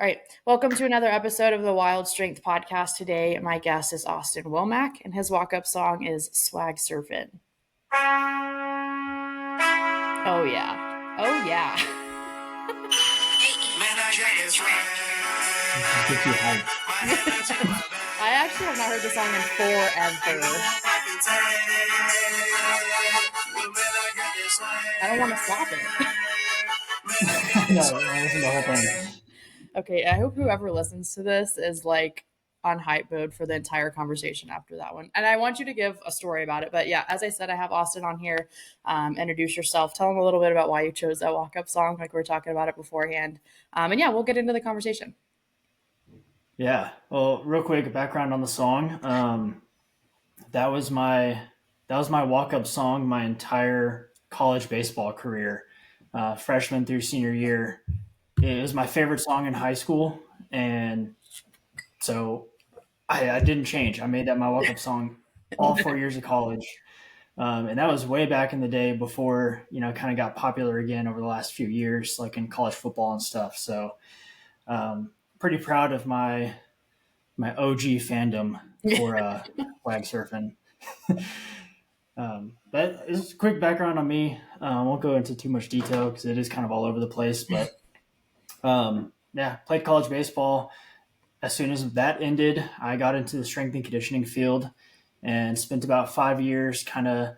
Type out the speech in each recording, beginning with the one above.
All right. Welcome to another episode of the Wild Strength Podcast. Today, my guest is Austin Womack, and his walk-up song is Swag Surfin'. Oh, yeah. Oh, yeah. Get you hyped. I actually have not heard the song in forever. I don't want to stop it. No, I listen to the whole thing. Okay, I hope whoever listens to this is like on hype mode for the entire conversation after that one. And I want you to give a story about it. But yeah, as I said, I have Austin on here. Introduce yourself. Tell him a little bit about why you chose that walk up song, like we were talking about it beforehand. And yeah, we'll get into the conversation. Yeah. Well, real quick background on the song. That was my walk-up song my entire college baseball career, freshman through senior year. It was my favorite song in high school, and so I didn't change. I made that my walk-up song all 4 years of college. And that was way back in the day before, kind of got popular again over the last few years, like in college football and stuff. So pretty proud of my OG fandom for flag surfing. But it's a quick background on me. I won't go into too much detail because it is kind of all over the place. But yeah, played college baseball. As soon as that ended, I got into the strength and conditioning field and spent about 5 years kind of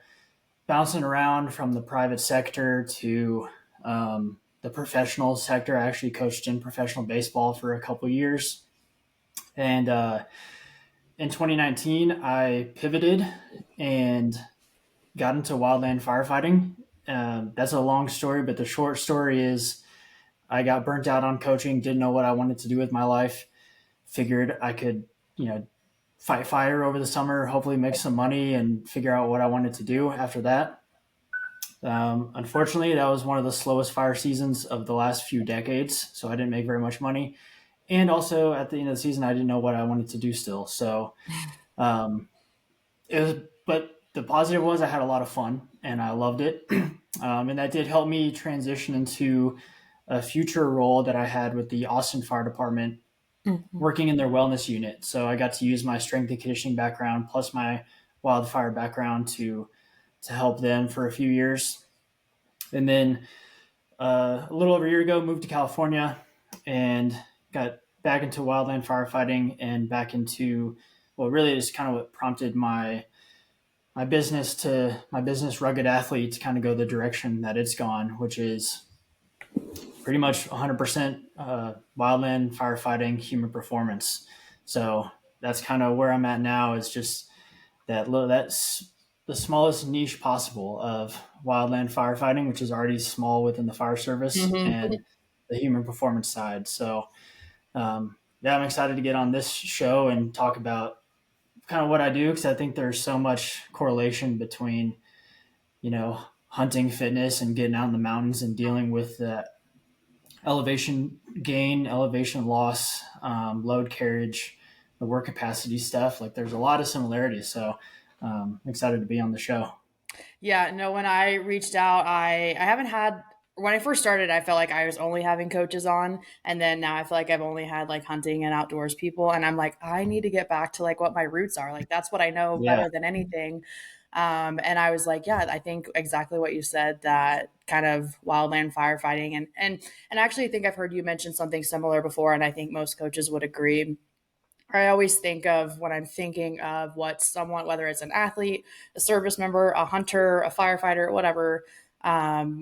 bouncing around from the private sector to the professional sector. I actually coached in professional baseball for a couple years. And in 2019, I pivoted and got into wildland firefighting. That's a long story, but the short story is I got burnt out on coaching, didn't know what I wanted to do with my life, figured I could, fight fire over the summer, hopefully make some money and figure out what I wanted to do after that. Unfortunately, that was one of the slowest fire seasons of the last few decades, so I didn't make very much money. And also at the end of the season, I didn't know what I wanted to do still. So it was, but the positive was I had a lot of fun and I loved it. And that did help me transition into a future role that I had with the Austin Fire Department, working in their wellness unit. So I got to use my strength and conditioning background plus my wildfire background to help them for a few years. And then a little over a year ago, moved to California and got back into wildland firefighting and back into what really is kind of what prompted my business Rugged Athlete to kind of go the direction that it's gone, which is pretty much 100% wildland firefighting human performance. So that's kind of where I'm at now, is just that's the smallest niche possible of wildland firefighting, which is already small within the fire service, and the human performance side. So yeah, I'm excited to get on this show and talk about kind of what I do, because I think there's so much correlation between, hunting fitness and getting out in the mountains and dealing with the elevation gain, elevation loss, load carriage, the work capacity stuff. Like there's a lot of similarities. So I'm excited to be on the show. Yeah, no, when I reached out, I haven't had when I first started, I felt like I was only having coaches on, and then now I feel like I've only had like hunting and outdoors people, and I'm like, I need to get back to like what my roots are. Like that's what I know Yeah. better than anything. And I was like, yeah, I think exactly what you said, that kind of wildland firefighting, and actually I think I've heard you mention something similar before, and I think most coaches would agree. I always think of when I'm thinking of what someone, whether it's an athlete, a service member, a hunter, a firefighter, whatever,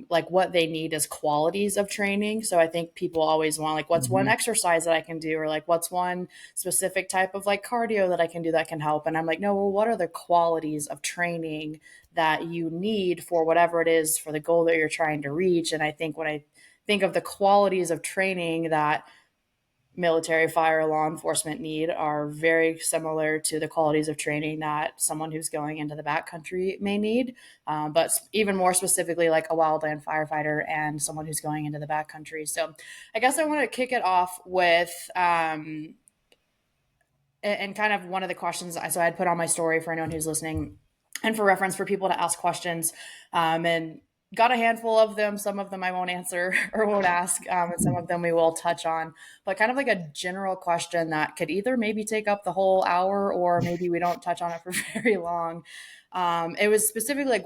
like what they need as qualities of training. So I think people always want like, what's one exercise that I can do, or like, what's one specific type of like cardio that I can do that can help? And I'm like, no, well, what are the qualities of training that you need for whatever it is for the goal that you're trying to reach? And I think when I think of the qualities of training that military, fire, law enforcement need are very similar to the qualities of training that someone who's going into the backcountry may need, but even more specifically, like a wildland firefighter and someone who's going into the backcountry. So, I guess I want to kick it off with, and kind of one of the questions. So I'd put on my story for anyone who's listening, and for reference for people to ask questions, and got a handful of them. Some of them I won't answer or won't ask, and some of them we will touch on. But kind of like a general question that could either maybe take up the whole hour or maybe we don't touch on it for very long. It was specifically like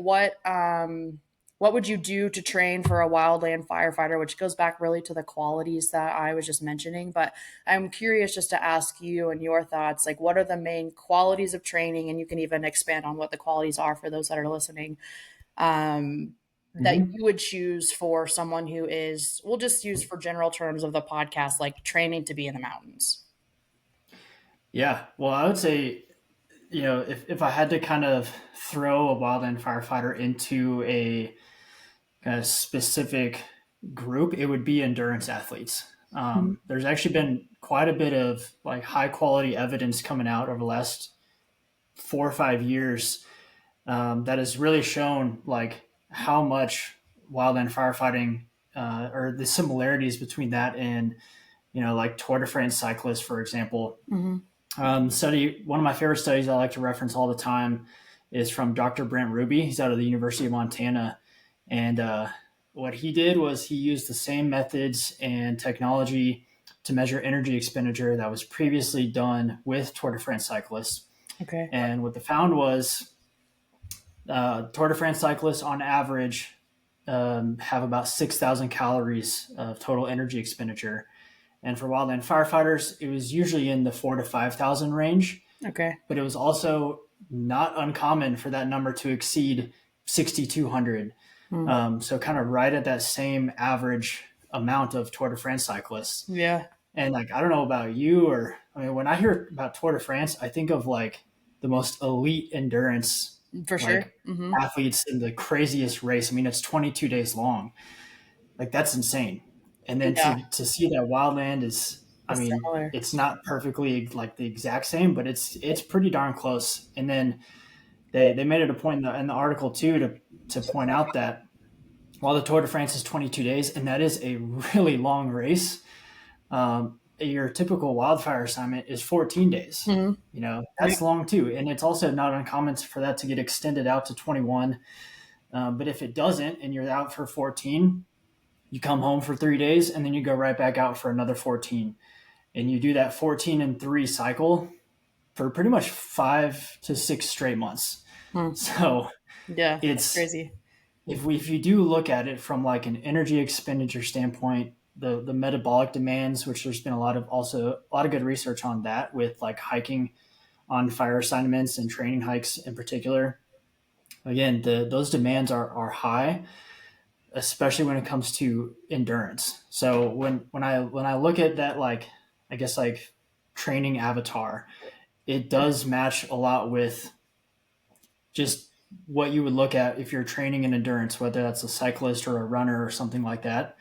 what would you do to train for a wildland firefighter, which goes back really to the qualities that I was just mentioning. But I'm curious just to ask you and your thoughts, like what are the main qualities of training? And you can even expand on what the qualities are for those that are listening, that Mhm. you would choose for someone who is, we'll just use for general terms of the podcast, like training to be in the mountains. Yeah. Well, I would say, if I had to kind of throw a wildland firefighter into a kind of specific group, it would be endurance athletes. Mhm. There's actually been quite a bit of like high quality evidence coming out over the last 4 or 5 years that has really shown like how much wildland firefighting or the similarities between that and like Tour de France cyclists, for example. Mhm. Study one of my favorite studies I like to reference all the time is from Dr. Brent Ruby. He's out of the University of Montana, and what he did was he used the same methods and technology to measure energy expenditure that was previously done with Tour de France cyclists. Okay. And what they found was Tour de France cyclists, on average, have about 6,000 calories of total energy expenditure. And for wildland firefighters, it was usually in the 4 to 5,000 range, Okay. but it was also not uncommon for that number to exceed 6,200. Mm. So kind of right at that same average amount of Tour de France cyclists. Yeah, And like, I don't know about you, or I mean, when I hear about Tour de France, I think of like the most elite endurance, for sure. like Hmm. athletes in the craziest race. I mean, it's 22 days long. Like that's insane. And then Yeah, to see that wildland is, I it's mean, similar. it's not perfectly like the exact same, but it's pretty darn close. And then they made it a point in the article too to point out that while the Tour de France is 22 days, and that is a really long race, your typical wildfire assignment is 14 days. Hmm. That's long too. And it's also not uncommon for that to get extended out to 21. But if it doesn't, and you're out for 14, you come home for 3 days, and then you go right back out for another 14. And you do that 14 and 3 cycle for pretty much 5 to 6 straight months. Hmm. So Yeah, that's it's, crazy. if you do look at it from like an energy expenditure standpoint, the metabolic demands, which there's been a lot of good research on that with like hiking on fire assignments and training hikes in particular. Again, those demands are high, especially when it comes to endurance. So when I look at that, like I guess like training avatar, it does match a lot with just what you would look at if you're training in endurance, whether that's a cyclist or a runner or something like that.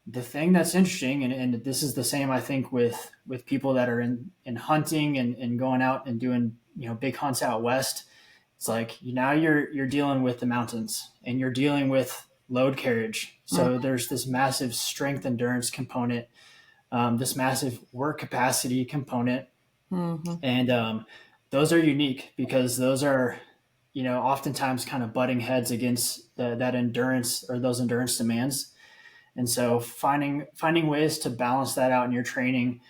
The thing that's interesting, and this is the same I think with people that are in hunting and going out and doing big hunts out west. It's like now you're dealing with the mountains and you're dealing with load carriage. Mm. So there's this massive strength endurance component, this massive work capacity component, Hmm. and those are unique because those are oftentimes kind of butting heads against that endurance or those endurance demands. And so finding ways to balance that out in your training,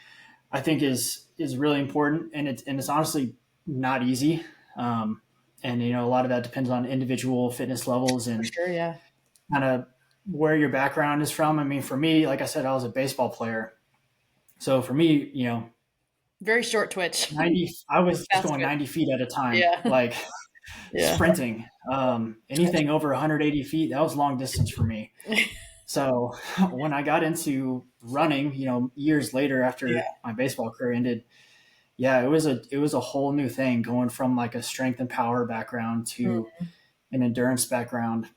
I think is really important, and it's honestly not easy. And a lot of that depends on individual fitness levels For and sure. Yeah. kind of where your background is from. I mean, for me, like I said, I was a baseball player, so for me, Very short twitch. 90, I was just Fast going twitch. 90 feet at a time, Yeah. like Yeah. sprinting. Anything over 180 feet, that was long distance for me. So when I got into running, years later Yeah. after my baseball career ended, yeah, it was a whole new thing going from like a strength and power background to Mm. an endurance background.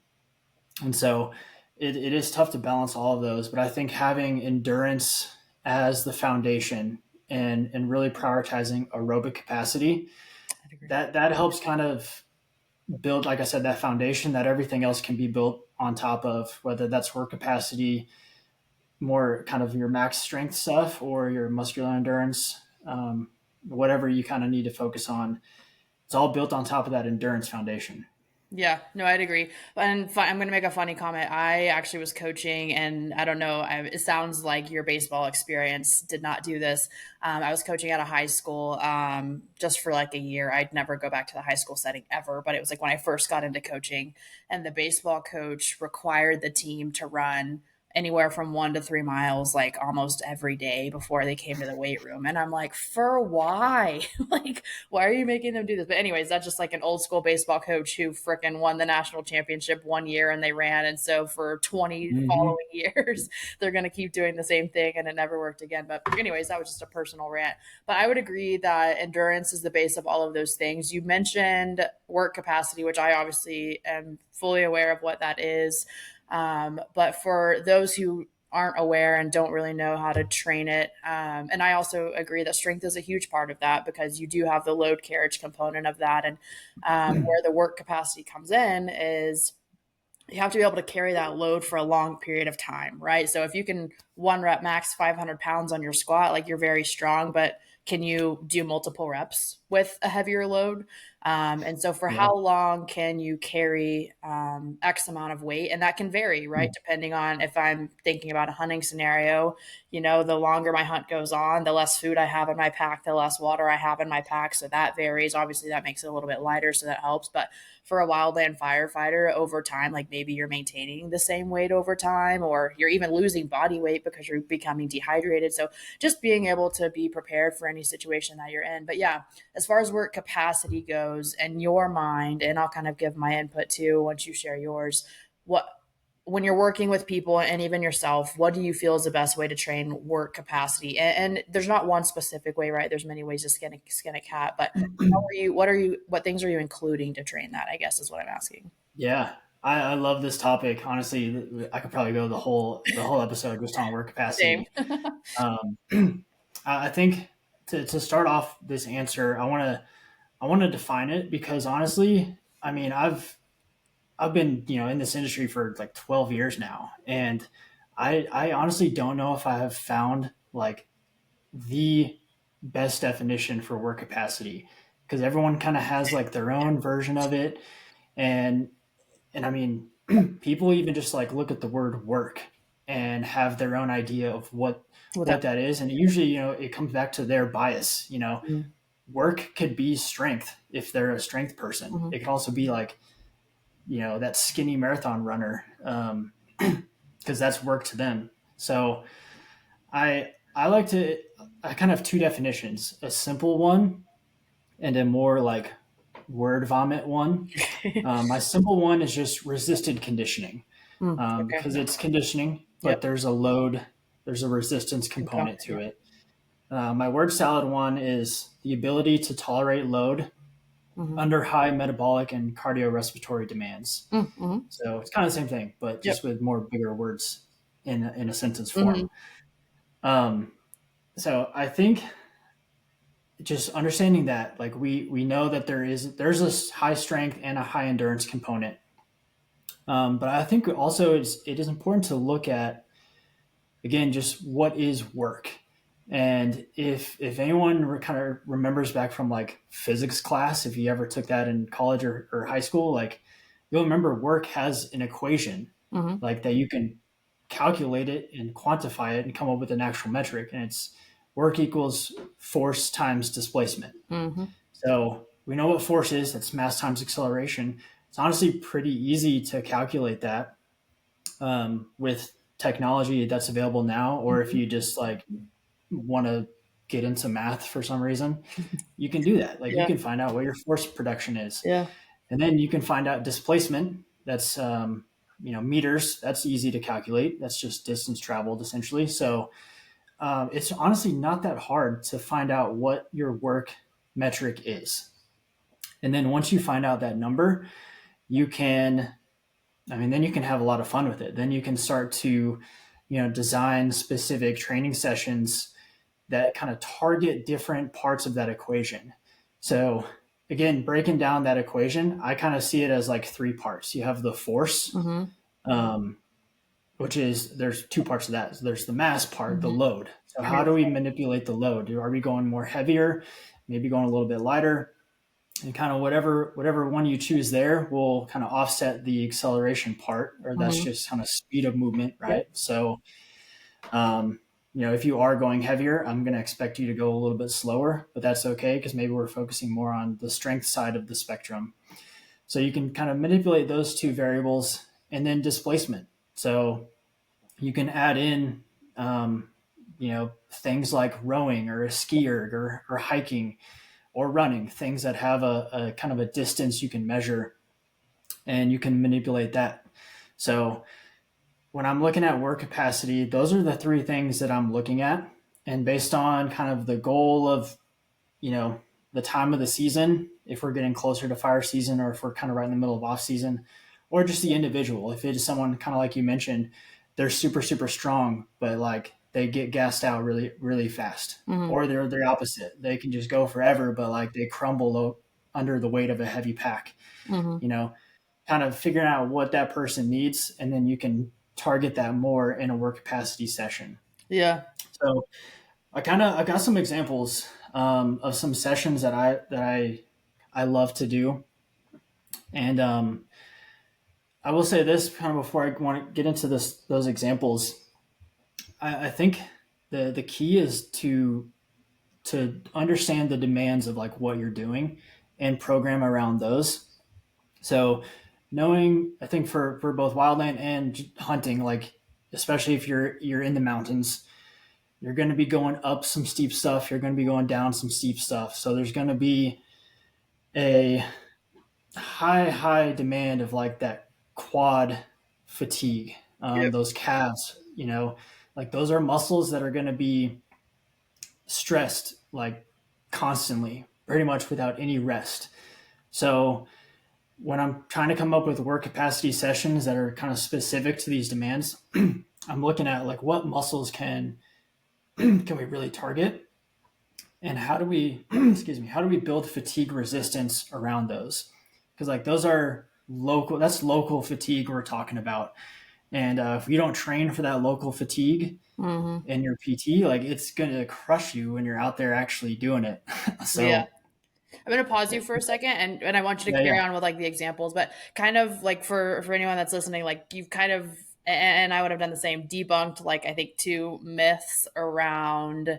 And so it is tough to balance all of those, but I think having endurance as the foundation and really prioritizing aerobic capacity, I'd agree. that helps kind of build, like I said, that foundation that everything else can be built on top of, whether that's work capacity, more kind of your max strength stuff, or your muscular endurance, whatever you kind of need to focus on. It's all built on top of that endurance foundation. Yeah, no, I'd agree. And I'm going to make a funny comment. I actually was coaching, and I don't know, it sounds like your baseball experience did not do this. I was coaching at a high school just for like a year. I'd never go back to the high school setting ever, but it was like when I first got into coaching, and the baseball coach required the team to run anywhere from 1 to 3 miles like almost every day before they came to the weight room. And I'm like, for why? Like, why are you making them do this? But anyways, that's just like an old school baseball coach who fricking won the national championship 1 year and they ran. And so for 20 Mm-hmm. following years, they're going to keep doing the same thing and it never worked again. But anyways, that was just a personal rant. But I would agree that endurance is the base of all of those things. You mentioned work capacity, which I obviously am fully aware of what that is. But for those who aren't aware and don't really know how to train it. And I also agree that strength is a huge part of that because you do have the load carriage component of that. And where the work capacity comes in is you have to be able to carry that load for a long period of time, right? So if you can one rep max 500 pounds on your squat, like you're very strong, but can you do multiple reps with a heavier load? And so, for Yeah. how long can you carry X amount of weight? And that can vary, right? Depending on if I'm thinking about a hunting scenario, the longer my hunt goes on, the less food I have in my pack, the less water I have in my pack. So that varies. Obviously, that makes it a little bit lighter, so that helps. But for a wildland firefighter over time, like maybe you're maintaining the same weight over time, or you're even losing body weight because you're becoming dehydrated. So just being able to be prepared for any situation that you're in. But yeah, as far as work capacity goes and your mind, and I'll kind of give my input too once you share yours, what when you're working with people and even yourself, what do you feel is the best way to train work capacity? And there's not one specific way, right? There's many ways to skin a cat, but what things are you including to train that? I guess is what I'm asking. Yeah, I love this topic. Honestly, I could probably go the whole episode just on work Same. capacity. Um, I think to start off this answer, I want to define it because honestly, I mean, I've been in this industry for like 12 years now, and I honestly don't know if I have found like the best definition for work capacity because everyone kind of has like their own version of it, and I mean, people even just like look at the word work and have their own idea of what Well, what that is, and usually it comes back to their bias. definitely. Work could be strength if they're a strength person. Mhm. It can also be like that skinny marathon runner, because that's work to them. So I like to I kind of have two definitions: a simple one and a more like word vomit one. My simple one is just resisted conditioning, Okay. because it's conditioning, but Yep. there's a resistance Component. component to Yep. it. My word salad one is the ability to tolerate load Mm-hmm. under high metabolic and cardiorespiratory demands. Mm-hmm. So it's kind of the same thing, but Yep. just with more bigger words in a sentence Mm-hmm. form. Um, so I think just understanding that, like we know that there's a high strength and a high endurance component, but I think also it is important to look at again just what is work. And if anyone kind of remembers back from like physics class, if you ever took that in college or high school, like you'll remember work has an equation Mm-hmm. like that you can calculate it and quantify it and come up with an actual metric, and it's work equals force times displacement. Mm-hmm. So we know what force is. That's mass times acceleration. It's honestly pretty easy to calculate that, with technology that's available now, or if you just like want to get into math for some reason, you can do that. Like you Yeah. can find out what your force production is, Yeah. and then you can find out displacement. That's meters. That's easy to calculate. That's just distance traveled essentially. So it's honestly not that hard to find out what your work metric is. And then once you find out that number, you can, I mean, then you can have a lot of fun with it. Then you can start to, design specific training sessions that kind of target different parts of that equation. So again, breaking down that equation, I kind of see it as like three parts. You have the force, Mm-hmm. um, which is there's two parts of that. So there's the mass part, the Mm-hmm. load. So how do we manipulate the load? Are we going more heavier? Maybe going a little bit lighter? and kind of whatever one you choose there will kind of offset the acceleration part, or that's Mm-hmm. just kind of speed of movement, Yep. right? So, um, if you are going heavier, I'm going to expect you to go a little bit slower, but that's okay because maybe we're focusing more on the strength side of the spectrum. So you can kind of manipulate those two variables, and then displacement. So you can add in, things like rowing or a ski erg, or hiking or running, things that have a kind of a distance you can measure, and you can manipulate that. So when I'm looking at work capacity, those are the three things that I'm looking at. And based on kind of the goal of, you know, the time of the season, if we're getting closer to fire season, or if we're kind of right in the middle of off season, or just the individual. If it is someone kind of like you mentioned, they're super, super strong, but like they get gassed out really, really fast. Mm-hmm. Or they're the opposite. They can just go forever, but like they crumble under the weight of a heavy pack, Mm-hmm. you know, kind of figuring out what that person needs. And then you can target that more in a work capacity session. Yeah. So I got some examples of some sessions that I love to do, and I will say this kind of before I want to get into those examples. I think the key is to understand the demands of like what you're doing and program around those. So knowing, I think for both wildland and hunting, like especially if you're in the mountains, you're going to be going up some steep stuff. You're going to be going down some steep stuff. So there's going to be a high demand of like that quad fatigue, Yep. those calves, like those are muscles that are going to be stressed like constantly, pretty much without any rest. So when I'm trying to come up with work capacity sessions that are kind of specific to these demands, I'm looking at like what muscles can we really target, and how do we excuse me, how do we build fatigue resistance around those, because like those are local fatigue we're talking about. And if you don't train for that local fatigue Mm-hmm. in your PT, like it's going to crush you when you're out there actually doing it. Yeah. So I'm gonna pause you for a second, and I want you to yeah, carry yeah. on with like the examples, but kind of like for anyone that's listening, like you've kind of, and I would have done the same, debunked like I think two myths around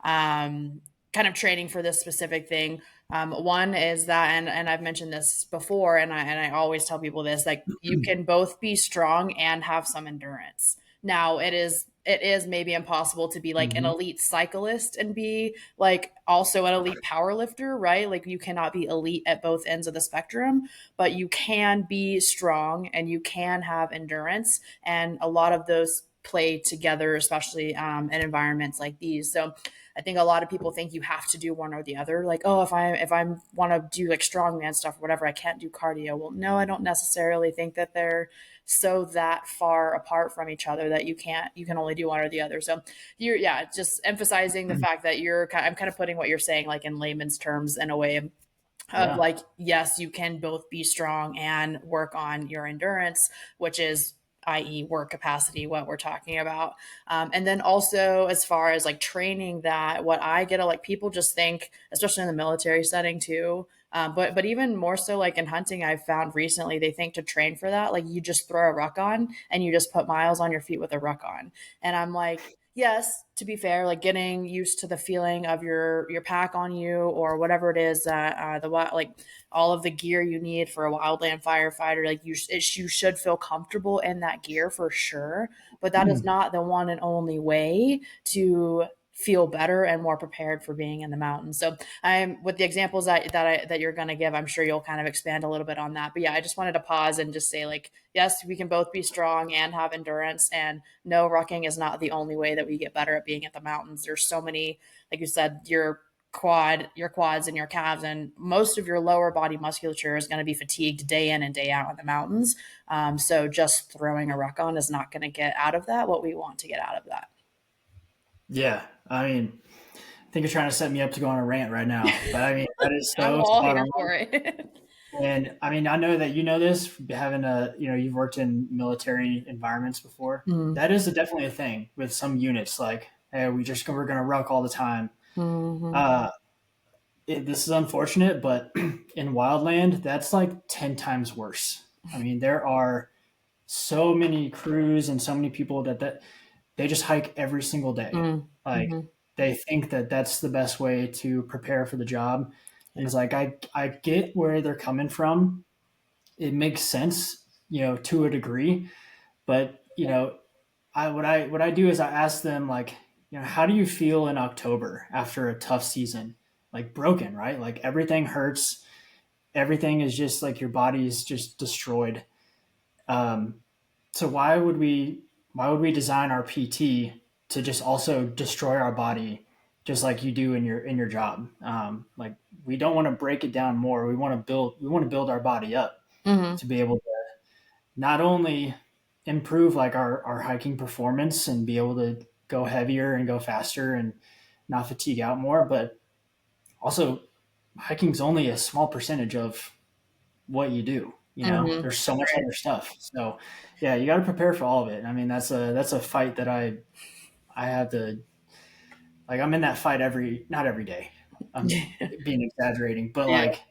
kind of training for this specific thing. One is that, and I've mentioned this before, and I always tell people this, like you can both be strong and have some endurance. Now it is maybe impossible to be like an Hmm. elite cyclist and be like also an elite power lifter, right? Like you cannot be elite at both ends of the spectrum, but you can be strong and you can have endurance. And a lot of those play together, especially in environments like these. So I think a lot of people think you have to do one or the other. Like, oh, if I want to do like strongman stuff or whatever, I can't do cardio. Well, no, I don't necessarily think that they're so that far apart from each other that you can only do one or the other. So you're, yeah, just emphasizing the fact that I'm kind of putting what you're saying like in layman's terms in a way of Yeah. like, yes, you can both be strong and work on your endurance, which is, i.e., work capacity, what we're talking about. And then also, as far as like training that, what I get, like people just think, especially in the military setting too, but even more so like in hunting, I've found recently they think to train for that, like you just throw a ruck on and you just put miles on your feet with a ruck on. And I'm like, yes, to be fair, like getting used to the feeling of your pack on you or whatever it is that like all of the gear you need for a wildland firefighter, like you should feel comfortable in that gear for sure. But that is not the one and only way to feel better and more prepared for being in the mountains. So I'm with the examples that you're going to give, I'm sure you'll kind of expand a little bit on that. But yeah, I just wanted to pause and just say like, yes, we can both be strong and have endurance, and no, rucking is not the only way that we get better at being at the mountains. There's so many, like you said, your quads and your calves and most of your lower body musculature is going to be fatigued day in and day out on the mountains. So just throwing a ruck on is not going to get out of that what we want to get out of that. Yeah. I mean, I think you're trying to set me up to go on a rant right now, but I mean, that is I'm so all spot here on. for it. And I mean, I know that you know this, having you've worked in military environments before. Mm-hmm. That is definitely a thing with some units. Like, hey, we're going to ruck all the time. Mm-hmm. Uh, this is unfortunate, but in wildland, that's like 10 times worse. I mean, there are so many crews and so many people that they just hike every single day. Mm, Like mhm. they think that that's the best way to prepare for the job. And Yeah. it's like, I get where they're coming from. It makes sense, to a degree, but what I do is I ask them like, how do you feel in October after a tough season? Like broken, right? Like everything hurts. Everything is just like your body is just destroyed. Um, so why would we design our PT to just also destroy our body, just like you do in your job? Like we don't want to break it down more. We want to build our body up Mhm. to be able to not only improve like our hiking performance and be able to go heavier and go faster and not fatigue out more, but also hiking's only a small percentage of what you do. Mhm. There's so much Right. other stuff. So yeah, you got to prepare for all of it. I mean, that's a fight that I have to, like, I'm in that fight not every day. I'm being exaggerating, but Yeah. like,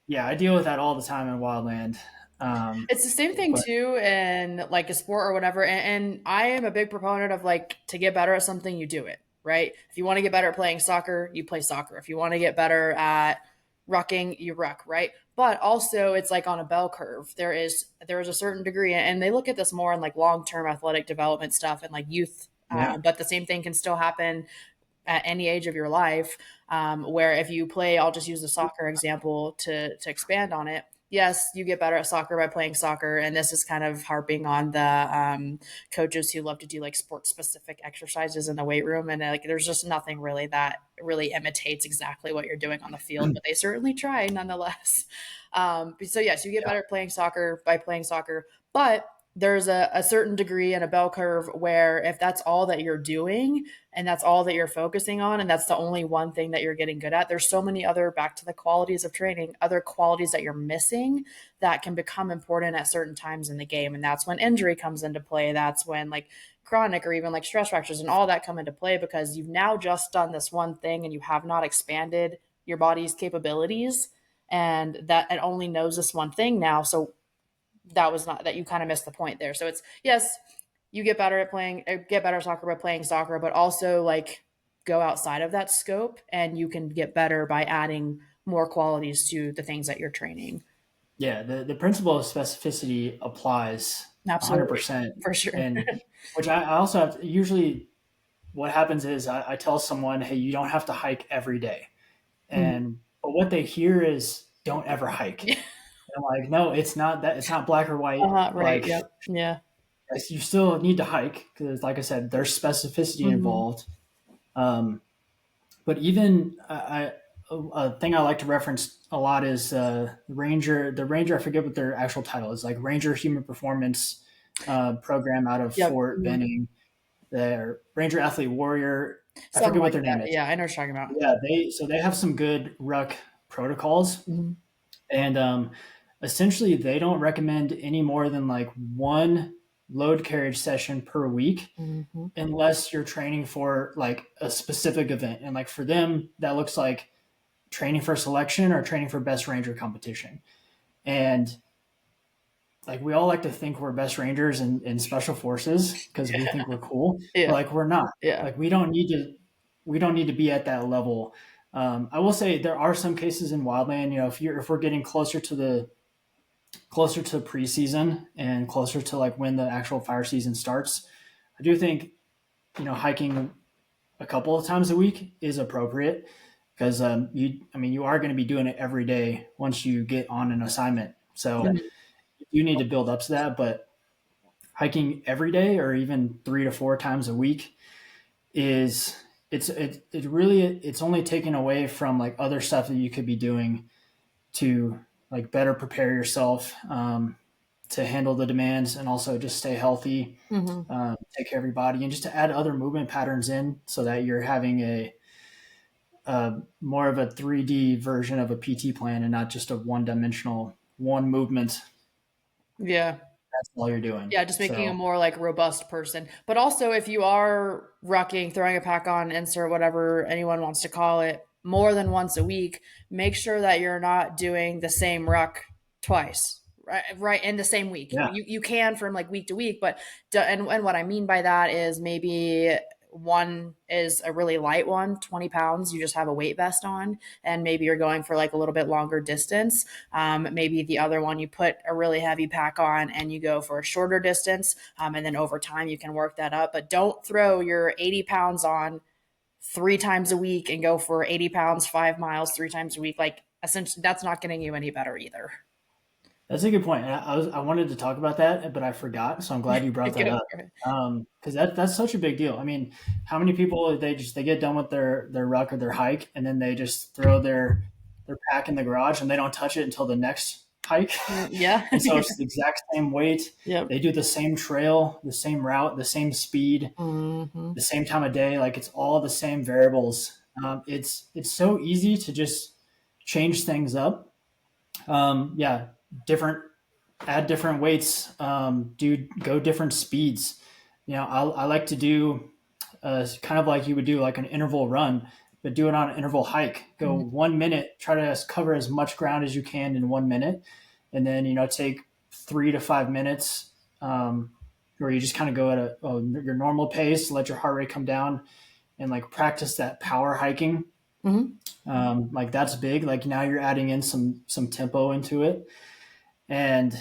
yeah, I deal with that all the time in wildland. Um, It's the same thing but too in like a sport or whatever. And I am a big proponent of like to get better at something, you do it, right? If you want to get better at playing soccer, you play soccer. If you want to get better at rucking, you ruck, right? But also it's like on a bell curve. There is a certain degree, and they look at this more in like long term athletic development stuff and like youth. yeah, But the same thing can still happen at any age of your life. Where if you play, I'll just use the soccer example to expand on it. Yes, you get better at soccer by playing soccer, and this is kind of harping on the coaches who love to do like sport specific exercises in the weight room, and like there's just nothing really that really imitates exactly what you're doing on the field, but they certainly try nonetheless. So yes, you get yeah, better at playing soccer by playing soccer, but there's a certain degree and a bell curve where if that's all that you're doing and that's all that you're focusing on and that's the only one thing that you're getting good at, there's so many other, back to the qualities of training, other qualities that you're missing that can become important at certain times in the game. And that's when injury comes into play. That's when like chronic or even like stress fractures and all that come into play, because you've now just done this one thing and you have not expanded your body's capabilities, and that it only knows this one thing now. So that was not that, you kind of missed the point there. So it's yes, you get better at soccer by playing soccer, but also like go outside of that scope and you can get better by adding more qualities to the things that you're training. yeah. The principle of specificity applies Absolutely. 100%, For sure. and which I also have to, usually what happens is I tell someone, hey, you don't have to hike every day. And but what they hear is don't ever hike. And I'm like, no, it's not that. It's not black or white. Right. Like Yep. Yeah. yes, you still need to hike because, like I said, there's specificity Hmm. involved. Um, but even a thing I like to reference a lot is Ranger. The Ranger, I forget what their actual title is, like Ranger Human Performance program out of Yep. Fort Mhm. Benning. Their Ranger Athlete Warrior. I Something forget what like their that. name is. Yeah, I know what you're talking about. Yeah, they have some good ruck protocols, Hmm. and essentially they don't recommend any more than like one load carriage session per week Hmm. unless you're training for like a specific event. And like for them, that looks like training for selection or training for best ranger competition. And like we all like to think we're best rangers in special forces because we think we're cool, but Yeah. like we're not. Yeah. Like we don't need to be at that level. I will say there are some cases in wildland. If we're getting closer to preseason and closer to like when the actual fire season starts, I do think hiking a couple of times a week is appropriate because you are going to be doing it every day once you get on an assignment. So Mhm. you need to build up to that, but hiking every day or even 3 to 4 times a week is it's only taken away from like other stuff that you could be doing to like better prepare yourself to handle the demands and also just stay healthy, Mhm. take care of your body, and just to add other movement patterns in so that you're having a more of a 3D version of a PT plan and not just a one-dimensional one movement. Yeah. That's all you're doing. Yeah, just making a So more like robust person. But also if you are rucking, throwing a pack on, insert whatever anyone wants to call it, more than once a week, make sure that you're not doing the same ruck twice. Right in the same week. Yeah. You can from like week to week, but and what I mean by that is maybe one is a really light one, 20 pounds. You just have a weight vest on, and maybe you're going for like a little bit longer distance. Maybe the other one, you put a really heavy pack on and you go for a shorter distance. And then over time, you can work that up. But don't throw your 80 pounds on 3 times a week and go for 80 pounds, 5 miles, 3 times a week. Like, essentially, that's not getting you any better either. That's a good point. I wanted to talk about that, but I forgot. So I'm glad you brought that Go up. for it. Because that's such a big deal. I mean, how many people they get done with their ruck or their hike, and then they just throw their pack in the garage and they don't touch it until the next hike. Yeah. And so it's the exact same weight. Yep. They do the same trail, the same route, the same speed, Mm-hmm. the same time of day. Like it's all the same variables. It's so easy to just change things up. Yeah, different add different weights. Do go different speeds. I like to do kind of like you would do like an interval run, but do it on an interval hike. Go 1 minute, try to cover as much ground as you can in 1 minute, and then take 3 to 5 minutes where you just kind of go at your normal pace, let your heart rate come down, and like practice that power hiking. Like that's big. Like now you're adding in some tempo into it. And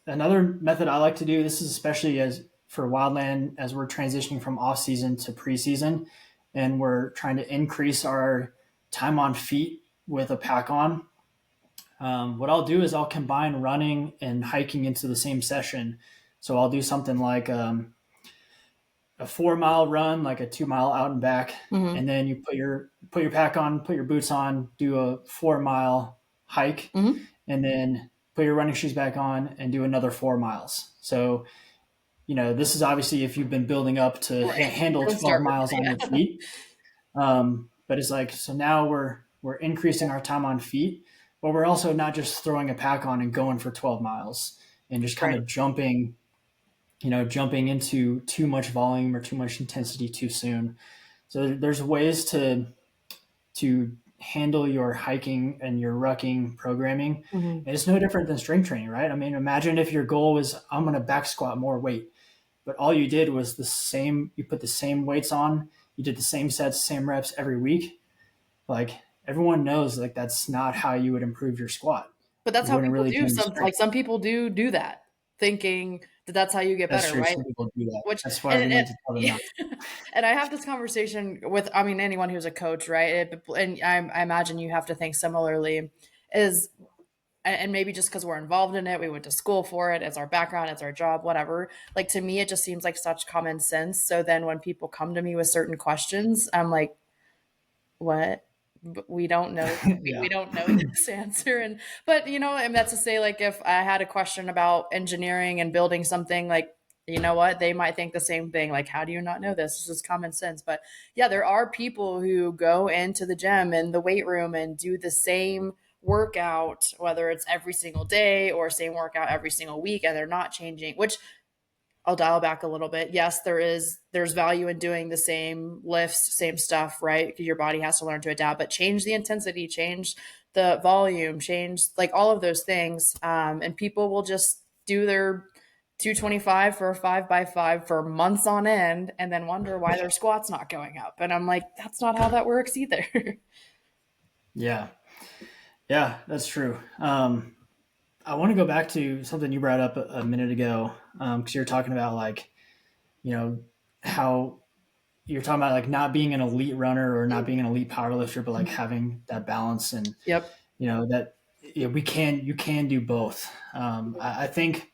another method I like to do, this is especially as for wildland, as we're transitioning from off season to preseason, and we're trying to increase our time on feet with a pack on. What I'll do is I'll combine running and hiking into the same session. So I'll do something like a 4 mile run, like a 2 mile out and back, Mm-hmm. and then you put your pack on, put your boots on, do a 4 mile hike, Mm-hmm. and then put your running shoes back on and do another 4 miles. So this is obviously if you've been building up to Right. handle Don't 12 start with miles on your that. feet. But it's like, so now we're increasing our time on feet, but we're also not just throwing a pack on and going for 12 miles and just kind Right. of jumping into too much volume or too much intensity too soon. So there's ways to handle your hiking and your rucking programming. Mm-hmm. And it's no different than strength training, right? I mean, imagine if your goal was I'm going to back squat more weight, but all you did was you put the same weights on, you did the same sets, same reps every week. Like everyone knows like that's not how you would improve your squat. But that's You how wouldn't people really do do. any Like strength. some people do that, thinking that that's how you get That's better, true. right? Some people do that. Which That's why we and need to tell them not. and I have this conversation with, I mean, anyone who's a coach, right? And I imagine you have to think similarly. Is and maybe just because we're involved in it, we went to school for it, it's our background, it's our job, whatever. Like to me, it just seems like such common sense. So then when people come to me with certain questions, I'm like, what? We don't know. We Yeah. don't know this answer. And but and that's to say, like if I had a question about engineering and building something, like you know what, they might think the same thing. Like, how do you not know this? This is common sense. But yeah, there are people who go into the gym and the weight room and do the same workout, whether it's every single day or same workout every single week, and they're not changing, which I'll dial back a little bit. Yes, there's value in doing the same lifts, same stuff, right? Because your body has to learn to adapt, but change the intensity, change the volume, change like all of those things. And people will just do their 225 for a 5x5 for months on end and then wonder why their squat's not going up. And I'm like, that's not how that works either. Yeah. Yeah, that's true. I want to go back to something you brought up a minute ago because you're talking about like, you know, how you're talking about like not being an elite runner or not being an elite powerlifter, but like having that balance and, Yep. that you can do both. I think,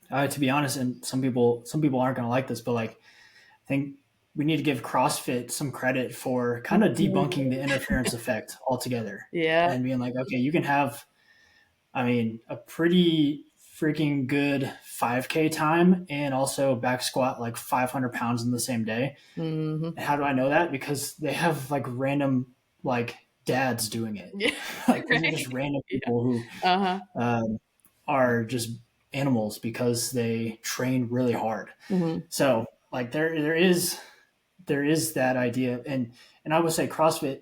to be honest, and some people aren't going to like this, but like, I think we need to give CrossFit some credit for kind of debunking the interference effect altogether Yeah. and being like, okay, you can have a pretty freaking good 5K time and also back squat like 500 pounds in the same day. Hmm. And how do I know that? Because they have like random like dads doing it. Yeah. Like these are Right. just random Yeah. people who Uh-huh. are just animals because they train really hard. Hmm. So like there is that idea, and I would say CrossFit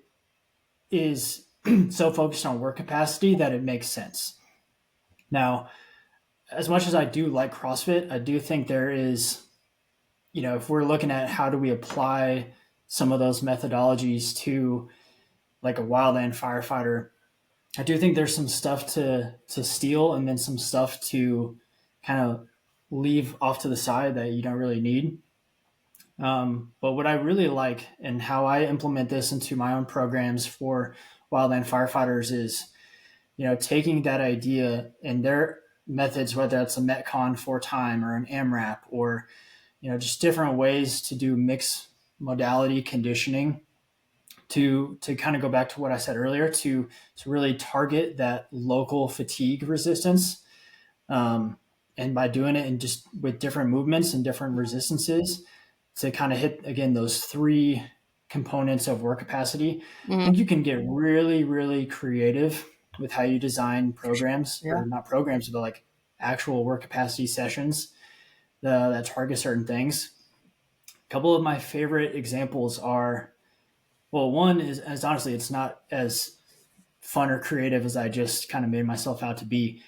is so focused on work capacity that it makes sense. Now, as much as I do like CrossFit, I do think there is, if we're looking at how do we apply some of those methodologies to like a wildland firefighter, I do think there's some stuff to steal and then some stuff to kind of leave off to the side that you don't really need. But what I really like and how I implement this into my own programs for wildland firefighters is, taking that idea and their methods, whether that's a Metcon 4 time or an AMRAP or, just different ways to do mixed modality conditioning to kind of go back to what I said earlier, to really target that local fatigue resistance. And by doing it and just with different movements and different resistances to kind of hit, again, those 3 components of work capacity, I think Mm-hmm. you can get really, really creative with how you design programs, Yeah. or not programs, but like actual work capacity sessions that target certain things. A couple of my favorite examples are, well, one is, as honestly, it's not as fun or creative as I just kind of made myself out to be,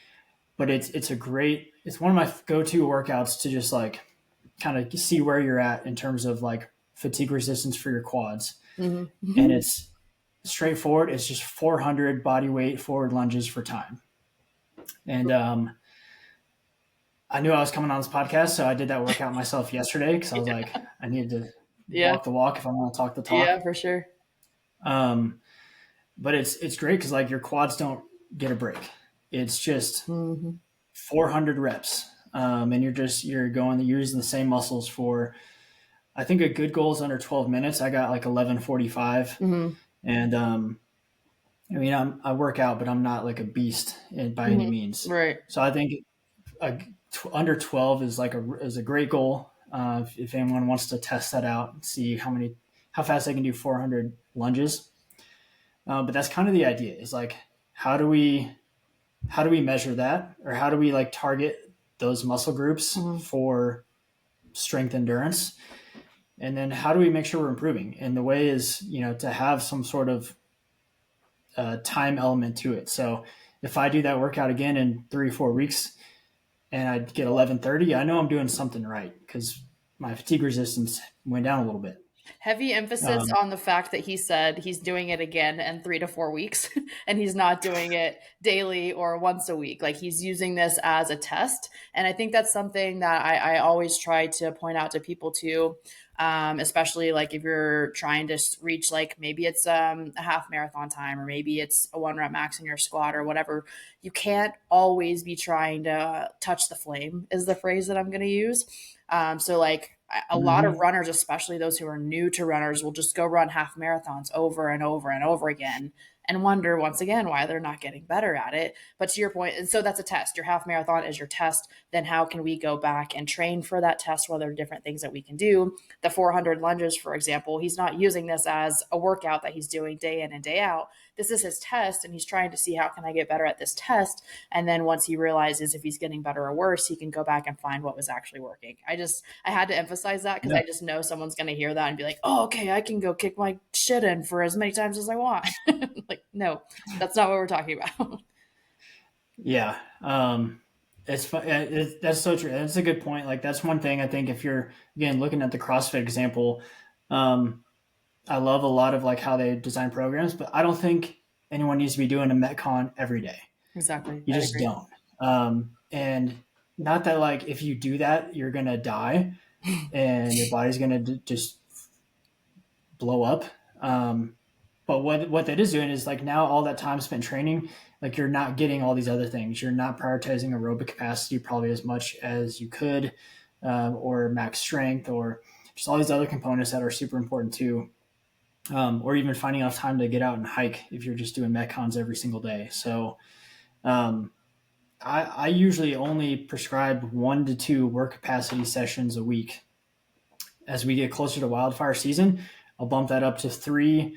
but it's one of my go-to workouts to just like kind of see where you're at in terms of like fatigue resistance for your quads. And Mm-hmm. it's straightforward. It's just 400 body weight forward lunges for time. And I knew I was coming on this podcast, so I did that workout myself yesterday because I was like, I needed to Yeah. walk the walk if I want to talk the talk. Yeah, for sure. Um, but it's great because like your quads don't get a break. It's just Mm-hmm. 400 reps, and you're using the same muscles for. I think a good goal is under 12 minutes. I got like 11:45, Mm-hmm. and I mean I work out, but I'm not like a beast by any Mm-hmm. means. Right. So I think under 12 is a great goal. If anyone wants to test that out and see how fast I can do 400 lunges. But that's kind of the idea. Is like how do we measure that, or how do we like target those muscle groups Mm-hmm. for strength endurance, and then how do we make sure we're improving? And the way is, to have some sort of time element to it. So if I do that workout again in 3 or 4 weeks and I get 11:30, I know I'm doing something right because my fatigue resistance went down a little bit. Heavy emphasis Um, on the fact that he said he's doing it again in 3 to 4 weeks and he's not doing it daily or once a week. Like he's using this as a test. And I think that's something that I always try to point out to people too. Especially like if you're trying to reach, like maybe it's a half marathon time, or maybe it's a 1 rep max in your squat or whatever. You can't always be trying to touch the flame, is the phrase that I'm going to use. So like a lot of mhm. runners, especially those who are new to runners, will just go run half marathons over and over and over again and wonder once again why they're not getting better at it. But to your point, and so that's a test. Your half marathon is your test. Then how can we go back and train for that test? Well, there are different things that we can do. The 400 lunges, for example, he's not using this as a workout that he's doing day in and day out. This is his test, and he's trying to see how can I get better at this test. And then once he realizes if he's getting better or worse, he can go back and find what was actually working. I had to emphasize that because Yeah. I just know someone's going to hear that and be like, oh, okay, I can go kick my shit in for as many times as I want. Like, no, that's not what we're talking about. Yeah. That's so true. That's a good point. Like that's one thing I think if you're, again, looking at the CrossFit example, um, I love a lot of like how they design programs, but I don't think anyone needs to be doing a Metcon every day. Exactly. You I just agree. don't. And not that like if you do that, you're gonna die and your body's gonna just blow up. But what that is doing is like now all that time spent training, like you're not getting all these other things. You're not prioritizing aerobic capacity probably as much as you could, or max strength, or just all these other components that are super important too. Or even finding enough time to get out and hike if you're just doing metcons every single day. So um, I usually only prescribe 1 to 2 work capacity sessions a week. As we get closer to wildfire season, I'll bump that up to 3,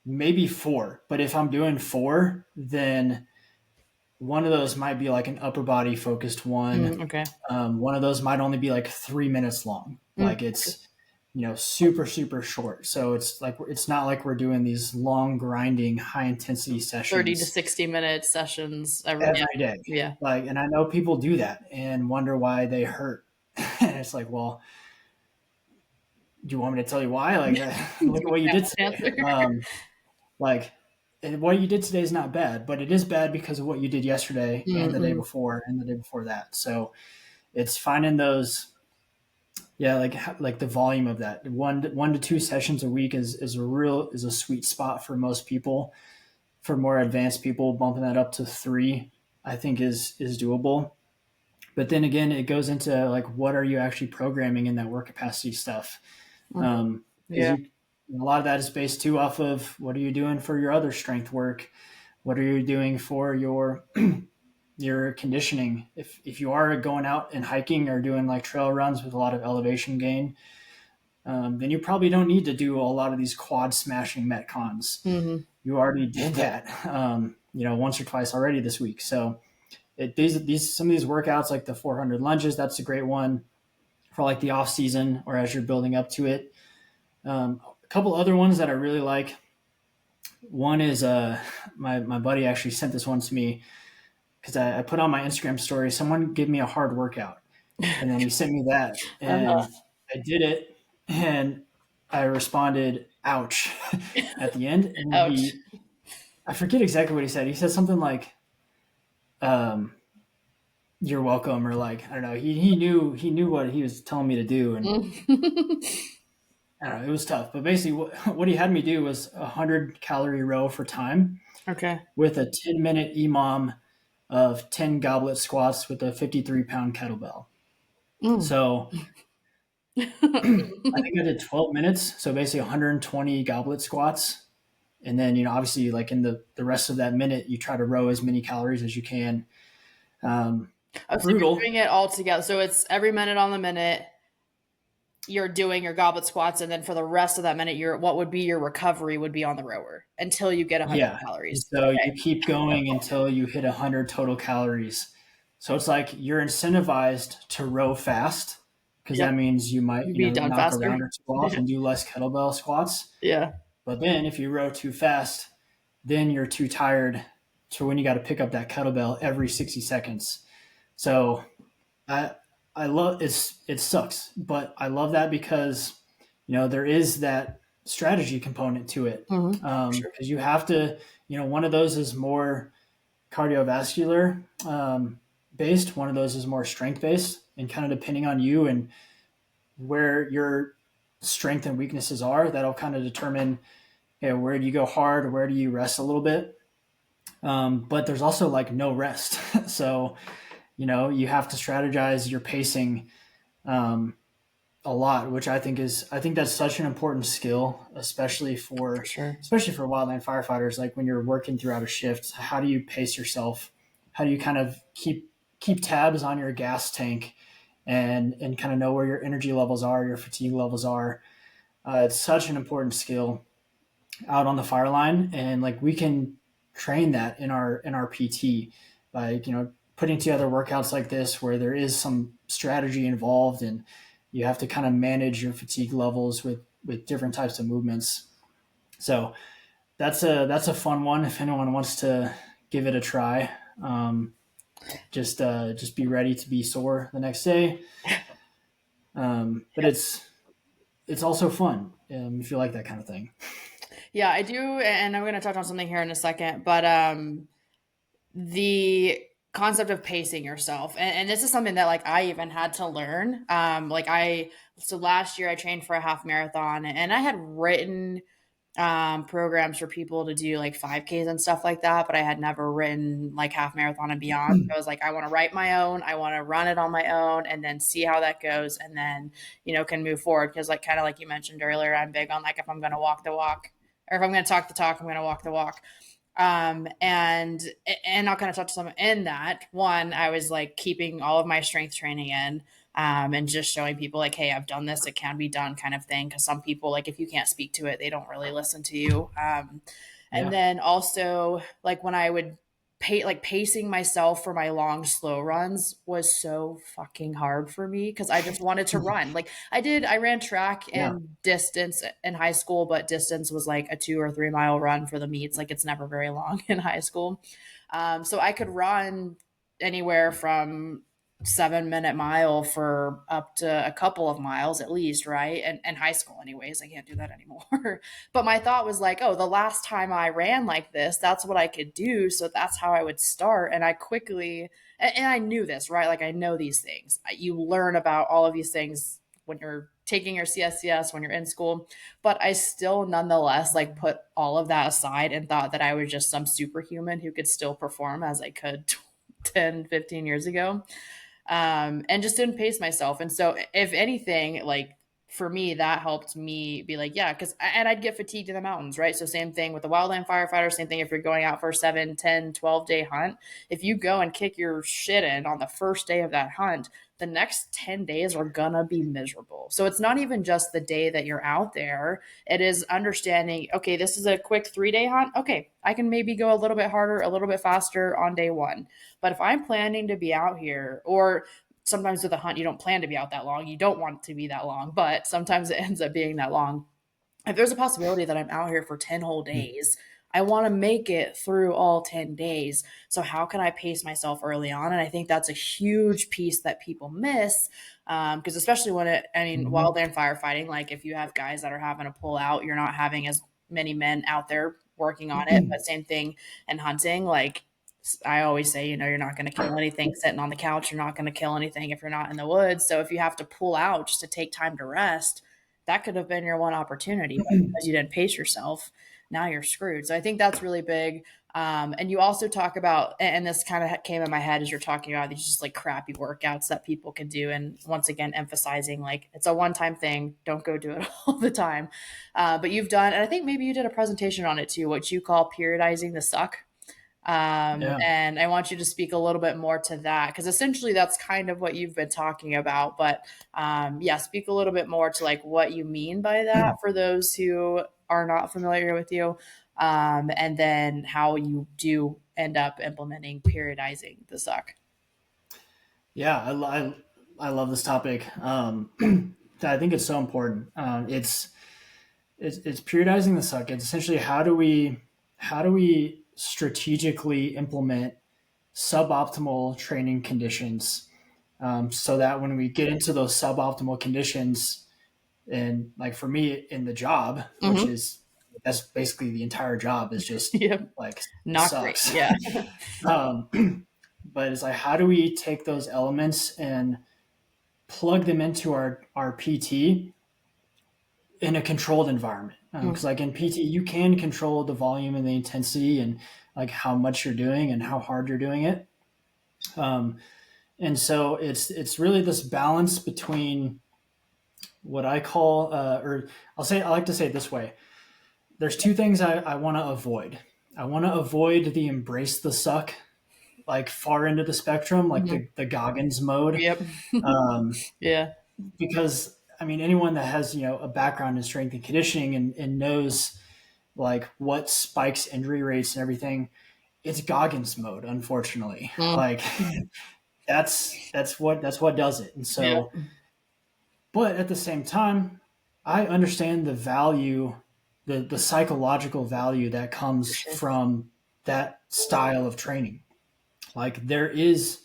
maybe 4. But if I'm doing 4, then one of those might be like an upper body focused one. Okay. One of those might only be like 3 minutes long. Mm, Like it's super, super short. So it's not like we're doing these long, grinding, high intensity 30 to sessions 60-minute sessions every, yeah. every day. Yeah. Like, and I know people do that and wonder why they hurt. And it's like, well, do you want me to tell you why? Like, Do look at you what you have did an today. answer? Like, and what you did today is not bad, but it is bad because of what you did yesterday and the day Mm-hmm. before and the day before that. So it's finding those, yeah, like the volume of that. One to two sessions a week is a sweet spot for most people. For more advanced people, bumping that up to three, I think is doable. But then again, it goes into like what are you actually programming in that work capacity stuff? Mm-hmm. Because Yeah. a lot of that is based too off of what are you doing for your other strength work, what are you doing for your conditioning. If you are going out and hiking or doing like trail runs with a lot of elevation gain, then you probably don't need to do a lot of these quad smashing metcons. Mm-hmm. You already did that, once or twice already this week. So these some of these workouts like the 400 lunges, that's a great one for like the off season or as you're building up to it. A couple other ones that I really like. One is my buddy actually sent this one to me because I put on my Instagram story. Someone give me a hard workout, and then he sent me that, Uh-huh. and I did it, and I responded, "Ouch," at the end, and Ouch. I forget exactly what he said. He said something like, um, "You're welcome," or like I don't know. He knew what he was telling me to do, and I don't know. It was tough, but basically, what he had me do was 100-calorie row for time Okay. with a 10-minute EMOM of 10 goblet squats with a 53-pound kettlebell. Mm. So I think I did 12 minutes. So basically 120 goblet squats. And then, obviously, like in the rest of that minute, you try to row as many calories as you can. Um, Oh, so you're Brutal. doing it all together. So it's every minute on the minute you're doing your goblet squats, and then for the rest of that minute, your what would be your recovery would be on the rower until you get 100 Yeah. And calories. so you Okay. keep going until you hit 100 total calories. So it's like you're incentivized to row fast because Yep. that means you might, You be done knock a faster. round or two off and do less kettlebell squats. Yeah. But then if you row too fast, then you're too tired to when you got to pick up that kettlebell every 60 seconds. So I I love it sucks, but I love that because there is that strategy component to it. Mm-hmm. Sure. Because you have to, one of those is more cardiovascular based, one of those is more strength based, and kind of depending on you and where your strength and weaknesses are, that'll kind of determine where do you go hard, where do you rest a little bit. But there's also like no rest, so you have to strategize your pacing um, a lot, which I think that's such an important skill, For sure. especially for wildland firefighters. Like when you're working throughout a shift, how do you pace yourself? How do you kind of keep tabs on your gas tank and kind of know where your energy levels are, your fatigue levels are? It's such an important skill out on the fire line, and like we can train that in our PT by putting together workouts like this where there is some strategy involved and you have to kind of manage your fatigue levels with different types of movements. So that's a fun one if anyone wants to give it a try. Just be ready to be sore the next day. But it's also fun if you like that kind of thing. Yeah, I do, and I'm going to touch on something here in a second, but the concept of pacing yourself, and this is something that like I even had to learn. So last year I trained for a half marathon, and I had written programs for people to do like 5Ks and stuff like that, but I had never written like half marathon and beyond. So I was like, I want to write my own, I want to run it on my own, and then see how that goes, and then can move forward, because like kind of like you mentioned earlier, I'm big on like if I'm going to walk the walk, or if I'm going to talk the talk, I'm going to walk the walk. And I'll kind of touch some in that. One, I was like keeping all of my strength training in, and just showing people like, hey, I've done this, it can be done, kind of thing. Because some people, like, if you can't speak to it, they don't really listen to you. And Yeah. then also, like, when I would pacing myself for my long slow runs was so fucking hard for me because I just wanted to run. Like I ran track Yeah. and distance in high school, but distance was like a 2 or 3 mile run for the meets. Like it's never very long in high school. So I could run anywhere from 7 minute mile for up to a couple of miles at least, right? And high school anyways. I can't do that anymore. But my thought was like, oh, the last time I ran like this, that's what I could do. So that's how I would start. And I quickly, and I knew this, right? Like I know these things. You learn about all of these things when you're taking your CSCS, when you're in school. But I still nonetheless like put all of that aside and thought that I was just some superhuman who could still perform as I could 10, 15 years ago, and just didn't pace myself. And so, if anything, like for me, that helped me be like, yeah, because, and I'd get fatigued in the mountains, right? So, same thing with the wildland firefighter, same thing if you're going out for a 7, 10, 12 day hunt. If you go and kick your shit in on the first day of that hunt, the next 10 days are gonna be miserable. So it's not even just the day that you're out there. It is understanding, okay, this is a quick 3 day hunt. Okay, I can maybe go a little bit harder, a little bit faster on day one. But if I'm planning to be out here, or sometimes with a hunt, you don't plan to be out that long. You don't want it to be that long, but sometimes it ends up being that long. If there's a possibility that I'm out here for 10 whole days, I want to make it through all 10 days. So, how can I pace myself early on? And I think that's a huge piece that people miss. Because, especially when I mean, Mm-hmm. wildland firefighting, like if you have guys that are having to pull out, you're not having as many men out there working on it. But, same thing in hunting. Like, I always say, you're not going to kill anything sitting on the couch. You're not going to kill anything if you're not in the woods. So, if you have to pull out just to take time to rest, that could have been your one opportunity, but because you didn't pace yourself, now you're screwed. So I think that's really big. And you also talk about, and this kind of came in my head as you're talking about these just like crappy workouts that people can do. And once again, emphasizing like it's a one time thing. Don't go do it all the time. But you've done, and I think maybe you did a presentation on it too, what you call periodizing the suck. Yeah. And I want you to speak a little bit more to that because essentially that's kind of what you've been talking about. But yeah, speak a little bit more to like what you mean by that for those who are not familiar with you, and then how you do end up implementing periodizing the suck. Yeah, I love this topic. I think it's so important. It's periodizing the suck. It's essentially how do we strategically implement suboptimal training conditions, so that when we get into those suboptimal conditions, and like for me in the job, which Mm-hmm. is that's basically the entire job is just Yep. like it Not great. sucks. Yeah. But it's like how do we take those elements and plug them into our PT in a controlled environment, because like in PT you can control the volume and the intensity and like how much you're doing and how hard you're doing it, um, and so it's really this balance between what I call, or I like to say it this way: there's two things I want to avoid. I want to avoid the embrace the suck, like far into the spectrum, like Mm-hmm. the Goggins mode, Yep. um, Yeah. because I mean anyone that has a background in strength and conditioning and knows like what spikes injury rates and everything, it's Goggins mode. Unfortunately, Mm. like that's what does it. And Yeah. so, but at the same time, I understand the value, the psychological value that For comes sure. from that style of training. Like there is,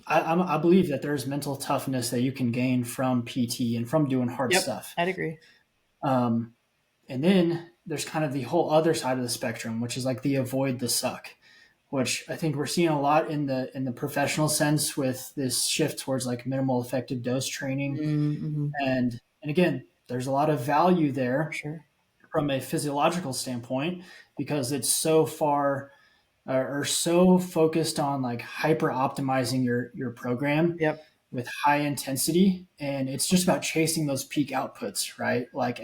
I believe that there's mental toughness that you can gain from PT and from doing hard Yep. stuff. I'd agree. Um, and then there's kind of the whole other side of the spectrum, which is like the avoid the suck, which I think we're seeing a lot in the professional sense with this shift towards like minimal effective dose training. Mm-hmm. And again, there's a lot of value For there sure. from a physiological standpoint because it's so far, or so focused on like hyper optimizing your program Yep. with high intensity, and it's just about chasing those peak outputs, right? Like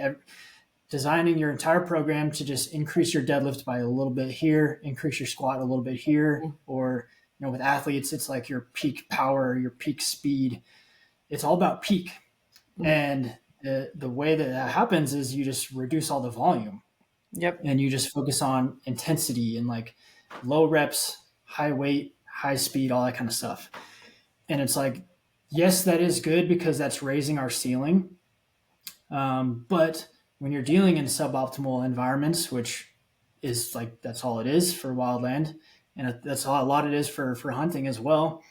designing your entire program to just increase your deadlift by a little bit here, increase your squat a little bit here, or with athletes, it's like your peak power, your peak speed. It's all about peak, Mm. and the way that happens is you just reduce all the volume Yep. and you just focus on intensity and like low reps, high weight, high speed, all that kind of stuff. And it's like, yes, that is good because that's raising our ceiling. But when you're dealing in suboptimal environments, which is like that's all it is for wildland, and that's all, a lot it is for hunting as well.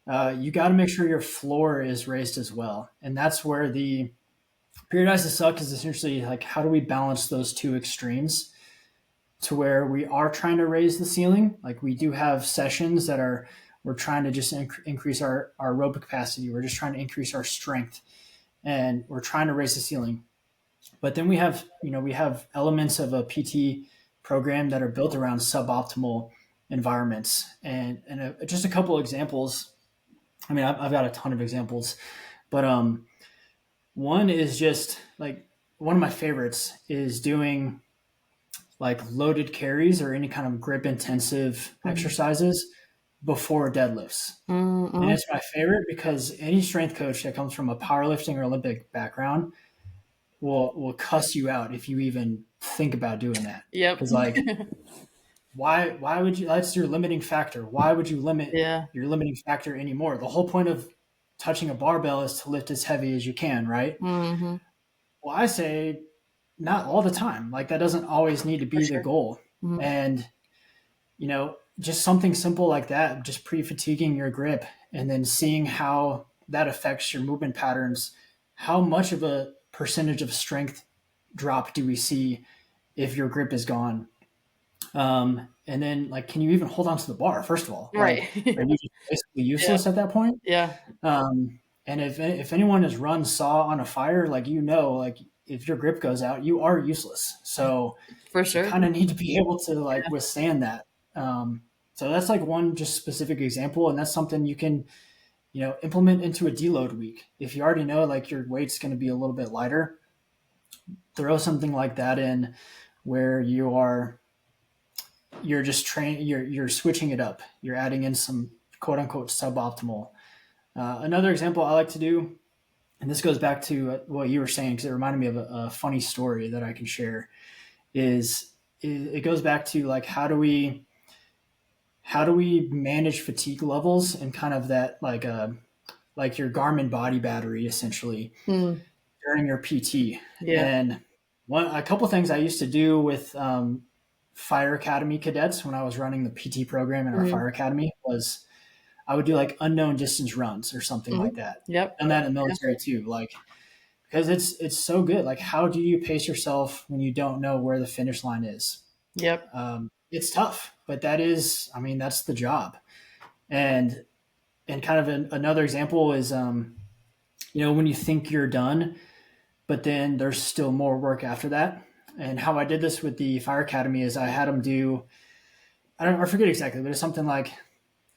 You got to make sure your floor is raised as well, and that's where the periodize the suck is essentially like how do we balance those two extremes to where we are trying to raise the ceiling. Like we do have sessions that are we're trying to just increase our rope capacity. We're just trying to increase our strength, and we're trying to raise the ceiling. But then we have, we have elements of a PT program that are built around suboptimal environments. And just a couple of examples. I mean, I've got a ton of examples, but one is just like one of my favorites is doing like loaded carries or any kind of grip intensive exercises before deadlifts. And it's my favorite because any strength coach that comes from a powerlifting or Olympic background will cuss you out if you even think about doing that. Yep. Because like, why would you? That's your limiting factor. Why would you limit Yeah. your limiting factor anymore? The whole point of touching a barbell is to lift as heavy as you can, right? Mm-hmm. Well, I say not all the time. Like that doesn't always need to For be the sure. goal. Mm-hmm. And just something simple like that, just pre-fatiguing your grip and then seeing how that affects your movement patterns. How much of a percentage of strength drop do we see if your grip is gone? And then like, can you even hold on to the bar? First of all, like, Right. are you just basically Yeah. useless at that point? Yeah. And if anyone has run saw on a fire, like, like if your grip goes out, you are useless. So For you sure. kind of need to be able to like Yeah. withstand that. So that's like one just specific example. And that's something you can, implement into a deload week. If you already know like your weight's going to be a little bit lighter, throw something like that in where you're just you're switching it up. You're adding in some quote unquote suboptimal. Another example I like to do, and this goes back to what you were saying because it reminded me of a funny story that I can share. Is it goes back to like how do we manage fatigue levels and kind of that like your Garmin body battery essentially Mm. during your PT. Yeah. And a couple things I used to do with fire academy cadets when I was running the PT program in our Mm-hmm. fire academy was I would do like unknown distance runs or something like Mm-hmm. that. Yep. Done that in the Yeah. military too, like because it's so good. Like, how do you pace yourself when you don't know where the finish line is? Yep. It's tough, but I mean, that's the job. And kind of another example is, when you think you're done, but then there's still more work after that. And how I did this with the fire academy is I had them do, I forget exactly, but it's something like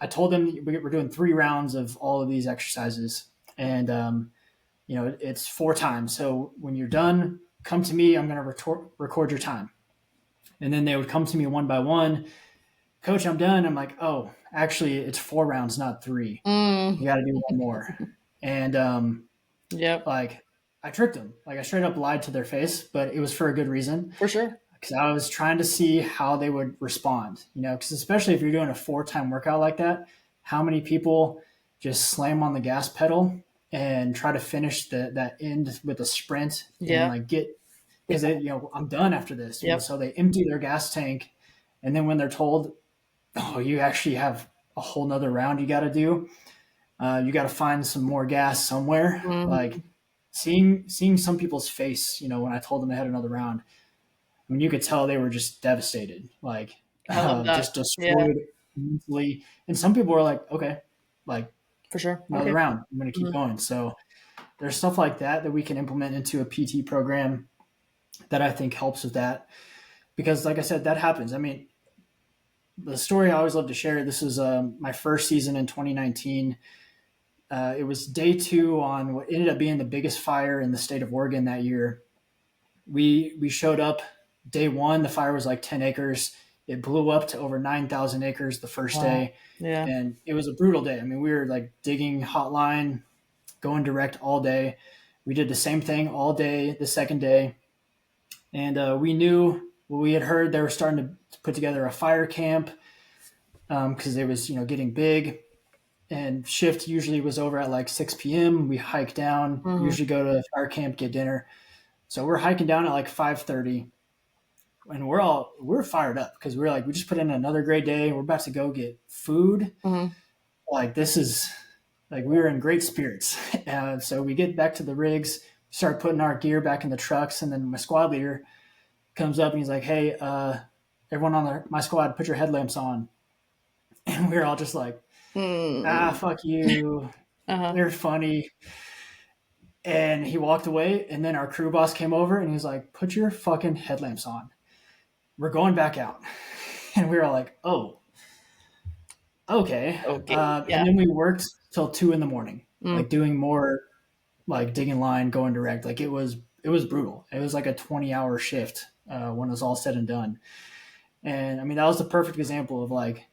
I told them we're doing 3 rounds of all of these exercises, and it's 4 times. So when you're done, come to me. I'm going to record your time, and then they would come to me one by one. Coach, I'm done. I'm like, oh, actually, it's 4 rounds, not 3. Mm. You got to do one more. And Yep. like I tricked them. Like I straight up lied to their face, but it was for a good reason For sure. because I was trying to see how they would respond. Because especially if you're doing a 4-time workout like that, how many people just slam on the gas pedal and try to finish that end with a sprint and Yeah. like get because I'm done after this. Yep. So they empty their gas tank, and then when they're told, oh, you actually have a whole nother round you got to do. You got to find some more gas somewhere. Mm-hmm. Like seeing some people's face, when I told them they had another round, I mean, you could tell they were just devastated, like I love that. just Yeah. destroyed mentally. And some people were like, okay, like For sure. another Okay. round, I'm going to keep Mm-hmm. going. So there's stuff like that we can implement into a PT program that I think helps with that. Because like I said, that happens. I mean, the story I always love to share, this was my first season in 2019. It was day 2 on what ended up being the biggest fire in the state of Oregon that year. We showed up day 1. The fire was like 10 acres. It blew up to over 9,000 acres the first Wow. day. Yeah. And it was a brutal day. I mean, we were like digging hotline, going direct all day. We did the same thing all day the second day. And we knew, we had heard they were starting to put together a fire camp. because it was getting big, and shift usually was over at like 6 p.m. We hike down, Mm-hmm. usually go to fire camp, get dinner. So we're hiking down at like 5:30, and we're fired up because we're like we just put in another great day. We're about to go get food. Mm-hmm. Like this is like we were in great spirits. So we get back to the rigs, start putting our gear back in the trucks, and then my squad leader comes up and he's like, "Hey, everyone on my squad, put your headlamps on." And we are all just like, "Ah, Mm-hmm. fuck you. Uh-huh. They're funny." And he walked away, and then our crew boss came over and he was like, "Put your fucking headlamps on. We're going back out." And we were all like, "Oh, okay." Okay. And Yeah. then we worked till 2 in the morning, Mm. like doing more, like digging line, going direct. Like it was brutal. It was like a 20-hour shift when it was all said and done. And I mean, that was the perfect example of like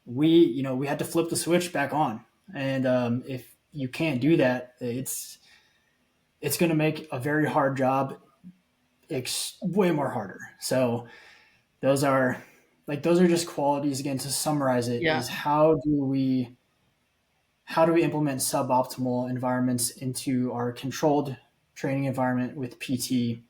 we had to flip the switch back on. And if you can't do that, it's going to make a very hard job way more harder. So those are those are just qualities, again, to summarize it, Yeah. is how do we implement suboptimal environments into our controlled training environment with PT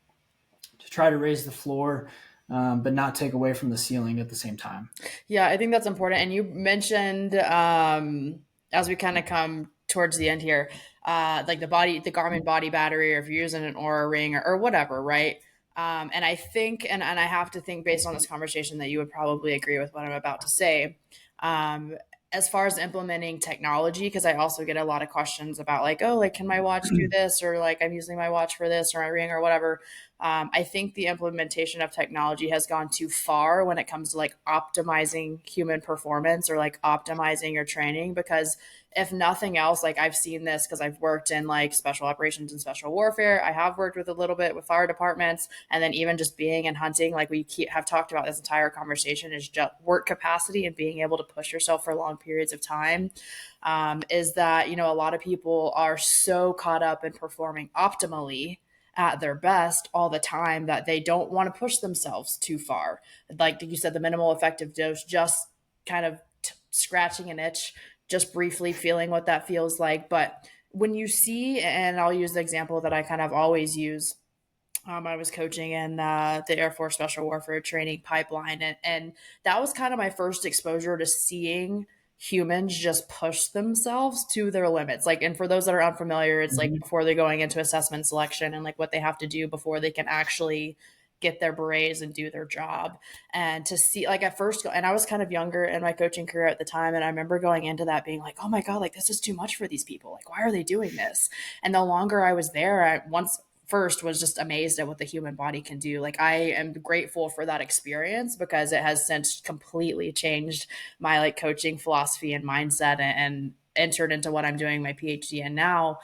to try to raise the floor, but not take away from the ceiling at the same time. Yeah, I think that's important. And you mentioned, as we kind of come towards the end here, like the Garmin body battery, or if you're using an Aura ring, or whatever, right? And I think, and I have to think based on this conversation that you would probably agree with what I'm about to say. Um, as far as implementing technology, because I also get a lot of questions about like, oh, like, can my watch do this? Or like, I'm using my watch for this or my ring or whatever. I think the implementation of technology has gone too far when it comes to like optimizing human performance or like optimizing your training. Because if nothing else, like I've seen this because I've worked in like special operations and special warfare. I have worked with a little bit with fire departments, and then even just being in hunting, like have talked about this entire conversation, is just work capacity and being able to push yourself for long periods of time. Is that, a lot of people are so caught up in performing optimally at their best all the time that they don't want to push themselves too far. Like you said, the minimal effective dose, just kind of scratching an itch, just briefly feeling what that feels like. But when you see, and I'll use the example that I kind of always use. I was coaching in the Air Force Special Warfare Training Pipeline, and that was kind of my first exposure to seeing humans just push themselves to their limits. Like, and for those that are unfamiliar, it's like Mhm. before they're going into assessment selection and like what they have to do before they can actually get their berets and do their job. And to see, like, at first, and I was kind of younger in my coaching career at the time, and I remember going into that being like, oh my God, like, this is too much for these people. Like, why are they doing this? And the longer I was there, I once first was just amazed at what the human body can do. Like, I am grateful for that experience because it has since completely changed my like coaching philosophy and mindset, and entered into what I'm doing my PhD in now.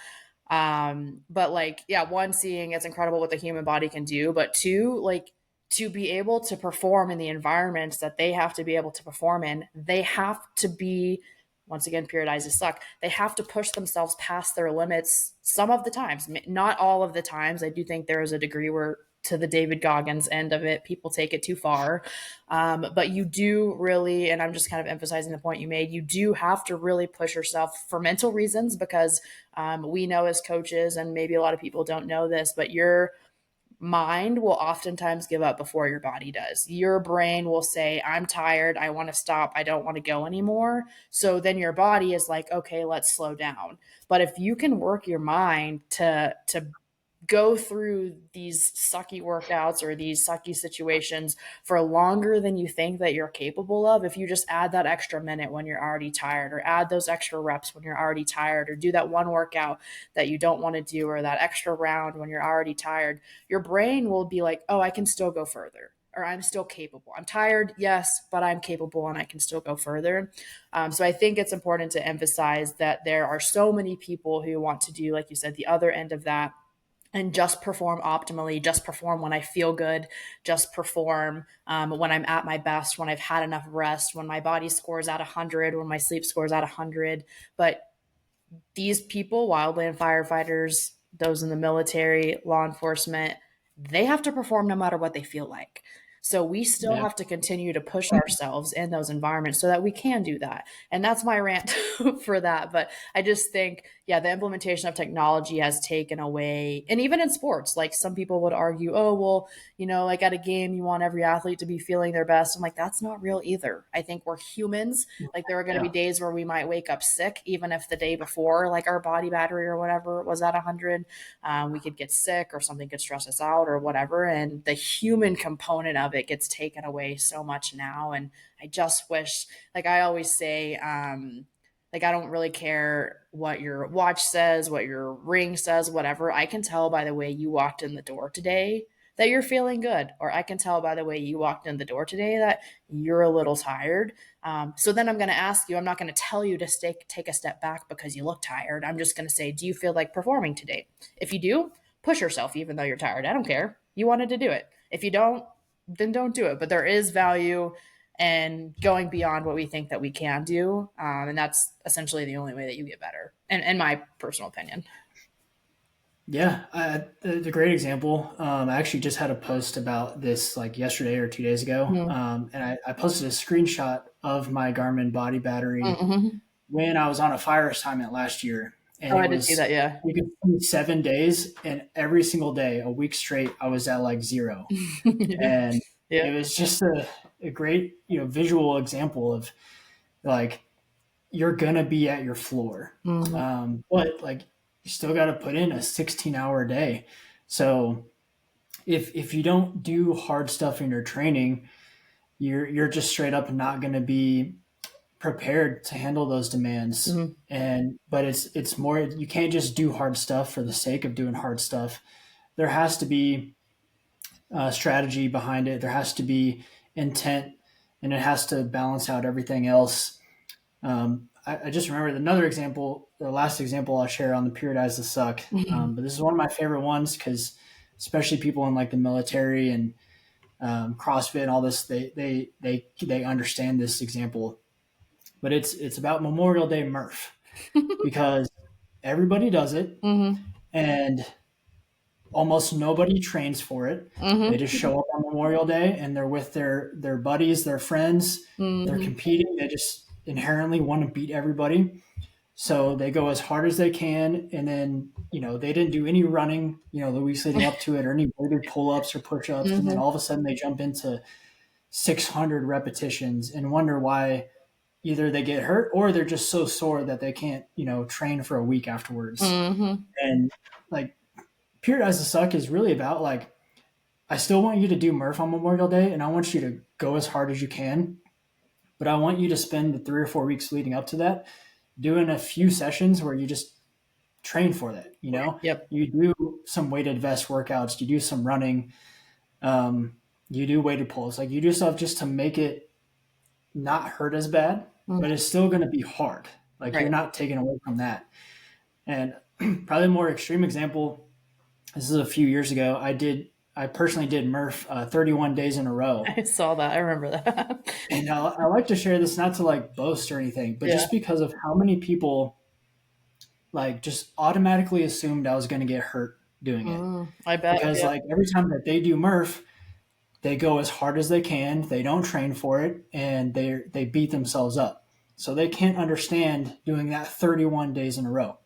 But like, yeah, one, seeing it's incredible what the human body can do, but two, like, to be able to perform in the environments that they have to be able to perform in, they have to be, once again, periodizers suck. They have to push themselves past their limits some of the times, not all of the times. I do think there is a degree where, to the David Goggins end of it, people take it too far. But you do really, and I'm just kind of emphasizing the point you made, you do have to really push yourself for mental reasons, because we know as coaches, and maybe a lot of people don't know this, but your mind will oftentimes give up before your body does. Your brain will say, I'm tired. I want to stop. I don't want to go anymore. So then your body is like, okay, let's slow down. But if you can work your mind to go through these sucky workouts or these sucky situations for longer than you think that you're capable of, if you just add that extra minute when you're already tired, or add those extra reps when you're already tired, or do that one workout that you don't want to do, or that extra round when you're already tired, your brain will be like, oh, I can still go further, or I'm still capable. I'm tired, yes, but I'm capable and I can still go further. So I think it's important to emphasize that there are so many people who want to do, like you said, the other end of that, and just perform optimally, just perform when I feel good, just perform when I'm at my best, when I've had enough rest, when my body scores at 100, when my sleep scores at 100. But these people, wildland firefighters, those in the military, law enforcement, they have to perform no matter what they feel like. So we still Yeah. have to continue to push ourselves in those environments so that we can do that. And that's my rant for that. But I just think, yeah, the implementation of technology has taken away, and even in sports, like some people would argue, oh, well, like at a game, you want every athlete to be feeling their best. I'm like, that's not real either. I think we're humans. Like there are going to be Yeah. days where we might wake up sick, even if the day before, like our body battery or whatever was at 100. We could get sick or something could stress us out or whatever. And the human component of it gets taken away so much now. And I just wish, like I always say, like I don't really care what your watch says, what your ring says, whatever. I can tell by the way you walked in the door today that you're feeling good, or I can tell by the way you walked in the door today that you're a little tired. So then I'm going to ask you. I'm not going to tell you to take a step back because you look tired. I'm just going to say, do you feel like performing today? If you do, push yourself even though you're tired. I don't care. You wanted to do it. If you don't, then don't do it. But there is value and going beyond what we think that we can do. And that's essentially the only way that you get better, in my personal opinion. Yeah, a great example. I actually just had a post about this like yesterday or 2 days ago, Mm-hmm. and I posted a screenshot of my Garmin body battery Mm-hmm. when I was on a fire assignment last year, and Oh, it I did see was that. Yeah. you could see 7 days, and every single day, a week straight, I was at like zero, Yeah. and Yeah. it was just a great visual example of like you're gonna be at your floor. Mm-hmm. But like you still got to put in a 16-hour day. So if you don't do hard stuff in your training, you're just straight up not going to be prepared to handle those demands. Mm-hmm. And but it's more, you can't just do hard stuff for the sake of doing hard stuff. There has to be strategy behind it. There has to be intent, and it has to balance out everything else. I just remembered another example, the last example I'll share on the periodize the suck. Mm-hmm. But this is one of my favorite ones because especially people in like the military and CrossFit and all this, they understand this example. But it's about Memorial Day Murph because everybody does it Mm-hmm. and almost nobody trains for it. They Mm-hmm. just show up on Memorial Day and they're with their buddies, their friends. They're Mm-hmm. competing. They just inherently want to beat everybody. So they go as hard as they can, and then they didn't do any running, the weeks leading up to it, or any weighted pull-ups or push-ups, and then Mm-hmm. all of a sudden they jump into 600 repetitions and wonder why either they get hurt or they're just so sore that they can't, train for a week afterwards. Mm-hmm. And like periodize the suck is really about like I still want you to do Murph on Memorial Day, and I want you to go as hard as you can, but I want you to spend the 3 or 4 weeks leading up to that doing a few sessions where you just train for that. Yep. You do some weighted vest workouts, you do some running, you do weighted pulls, like you do stuff just to make it not hurt as bad, but Mm-hmm. it's still going to be hard. Like Right. you're not taken away from that. And probably a more extreme example. This is a few years ago. I personally did Murph 31 days in a row. I saw that. I remember that. And I like to share this not to like boast or anything, but Yeah. just because of how many people like just automatically assumed I was going to get hurt doing it. I bet. Because Yeah. like every time that they do Murph, they go as hard as they can. They don't train for it, and they beat themselves up. So they can't understand doing that 31 days in a row.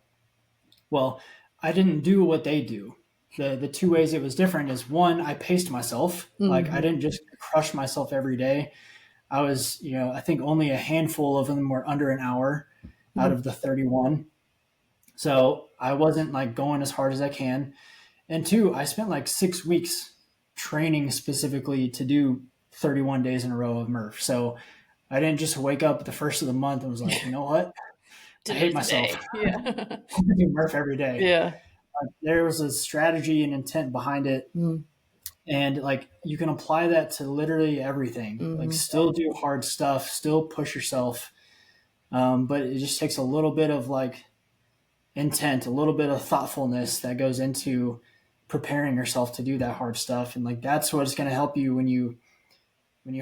Well, I didn't do what they do. The two ways it was different is one, I paced myself. Like I Mm-hmm. didn't just crush myself every day. I was, I think only a handful of them were under an hour out of the 31. So I wasn't like going as hard as I can. And two, I spent like 6 weeks training specifically to do 31 days in a row of Murph. So I didn't just wake up the first of the month and was like, you know what? I hate Today's the myself. day. Yeah. I'm gonna do Murph every day. Yeah. There was a strategy and intent behind it. Mm-hmm. And like you can apply that to literally everything. Like Mm-hmm. still do hard stuff, still push yourself. But it just takes a little bit of like intent, a little bit of thoughtfulness that goes into preparing yourself to do that hard stuff. And like that's what's going to help you when you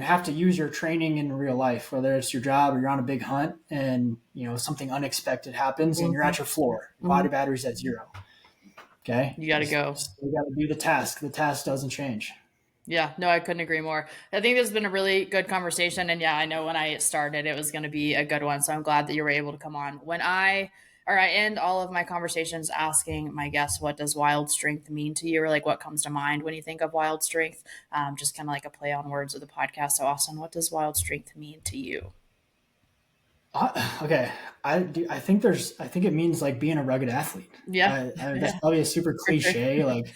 have to use your training in real life, whether it's your job or you're on a big hunt and something unexpected happens and you're Mm-hmm. at your floor, Mm-hmm. body battery's at zero. Okay. You got to go. You got to do the task. The task doesn't change. Yeah, no, I couldn't agree more. I think this has been a really good conversation. And yeah, I know when I started, it was going to be a good one. So I'm glad that you were able to come on. I end all of my conversations asking my guests, what does wild strength mean to you? Or like what comes to mind when you think of wild strength? Just kind of like a play on words of the podcast. So, Austin, what does wild strength mean to you? Okay, I think I think it means like being a rugged athlete. Yeah. That's Yeah, probably a super for sure. cliche. Like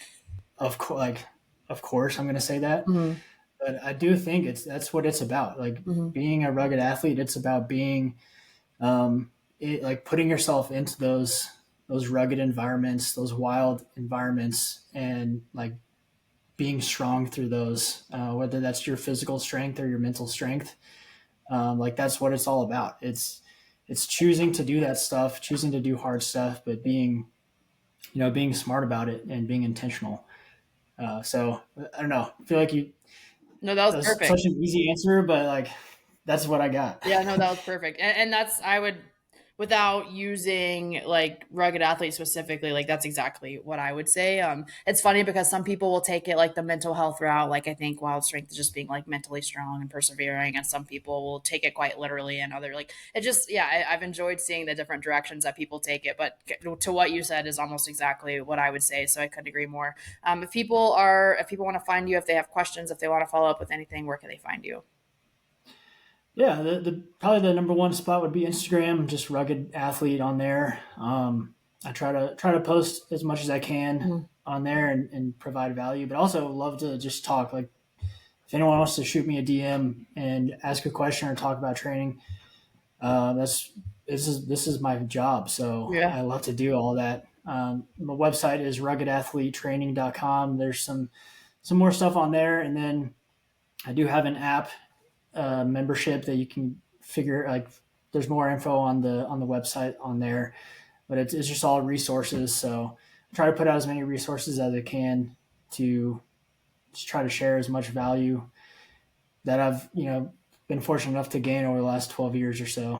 of course I'm going to say that, Hmm. but I do think that's what it's about. Like Hmm. being a rugged athlete, it's about being um, like putting yourself into those rugged environments, those wild environments, and like being strong through those. Whether that's your physical strength or your mental strength, like that's what it's all about. It's choosing to do that stuff, choosing to do hard stuff, but being smart about it and being intentional. So I don't know. I feel like No, that was that was perfect. such an easy answer, but like that's what I got. Yeah, no, that was perfect. And that's I would without using like rugged athlete specifically, like that's exactly what I would say. It's funny because some people will take it like the mental health route. Like I think wild strength is just being like mentally strong and persevering, and some people will take it quite literally, and other like it just yeah. I've enjoyed seeing the different directions that people take it, but to what you said is almost exactly what I would say. So I couldn't agree more. If people want to find you, if they have questions, if they want to follow up with anything, where can they find you? Yeah, the probably the number one spot would be Instagram. Just rugged athlete on there. I try to post as much as I can Mhm. on there and provide value, but also love to just talk. Like if anyone wants to shoot me a DM and ask a question or talk about training, that's this is my job. So Yeah. I love to do all that. My website is rugged-athlete-training.com. There's some more stuff on there, and then I do have an app membership that you can figure like there's more info on the website on there, but it's just all resources. So I try to put out as many resources as I can to just try to share as much value that I've been fortunate enough to gain over the last 12 years or so.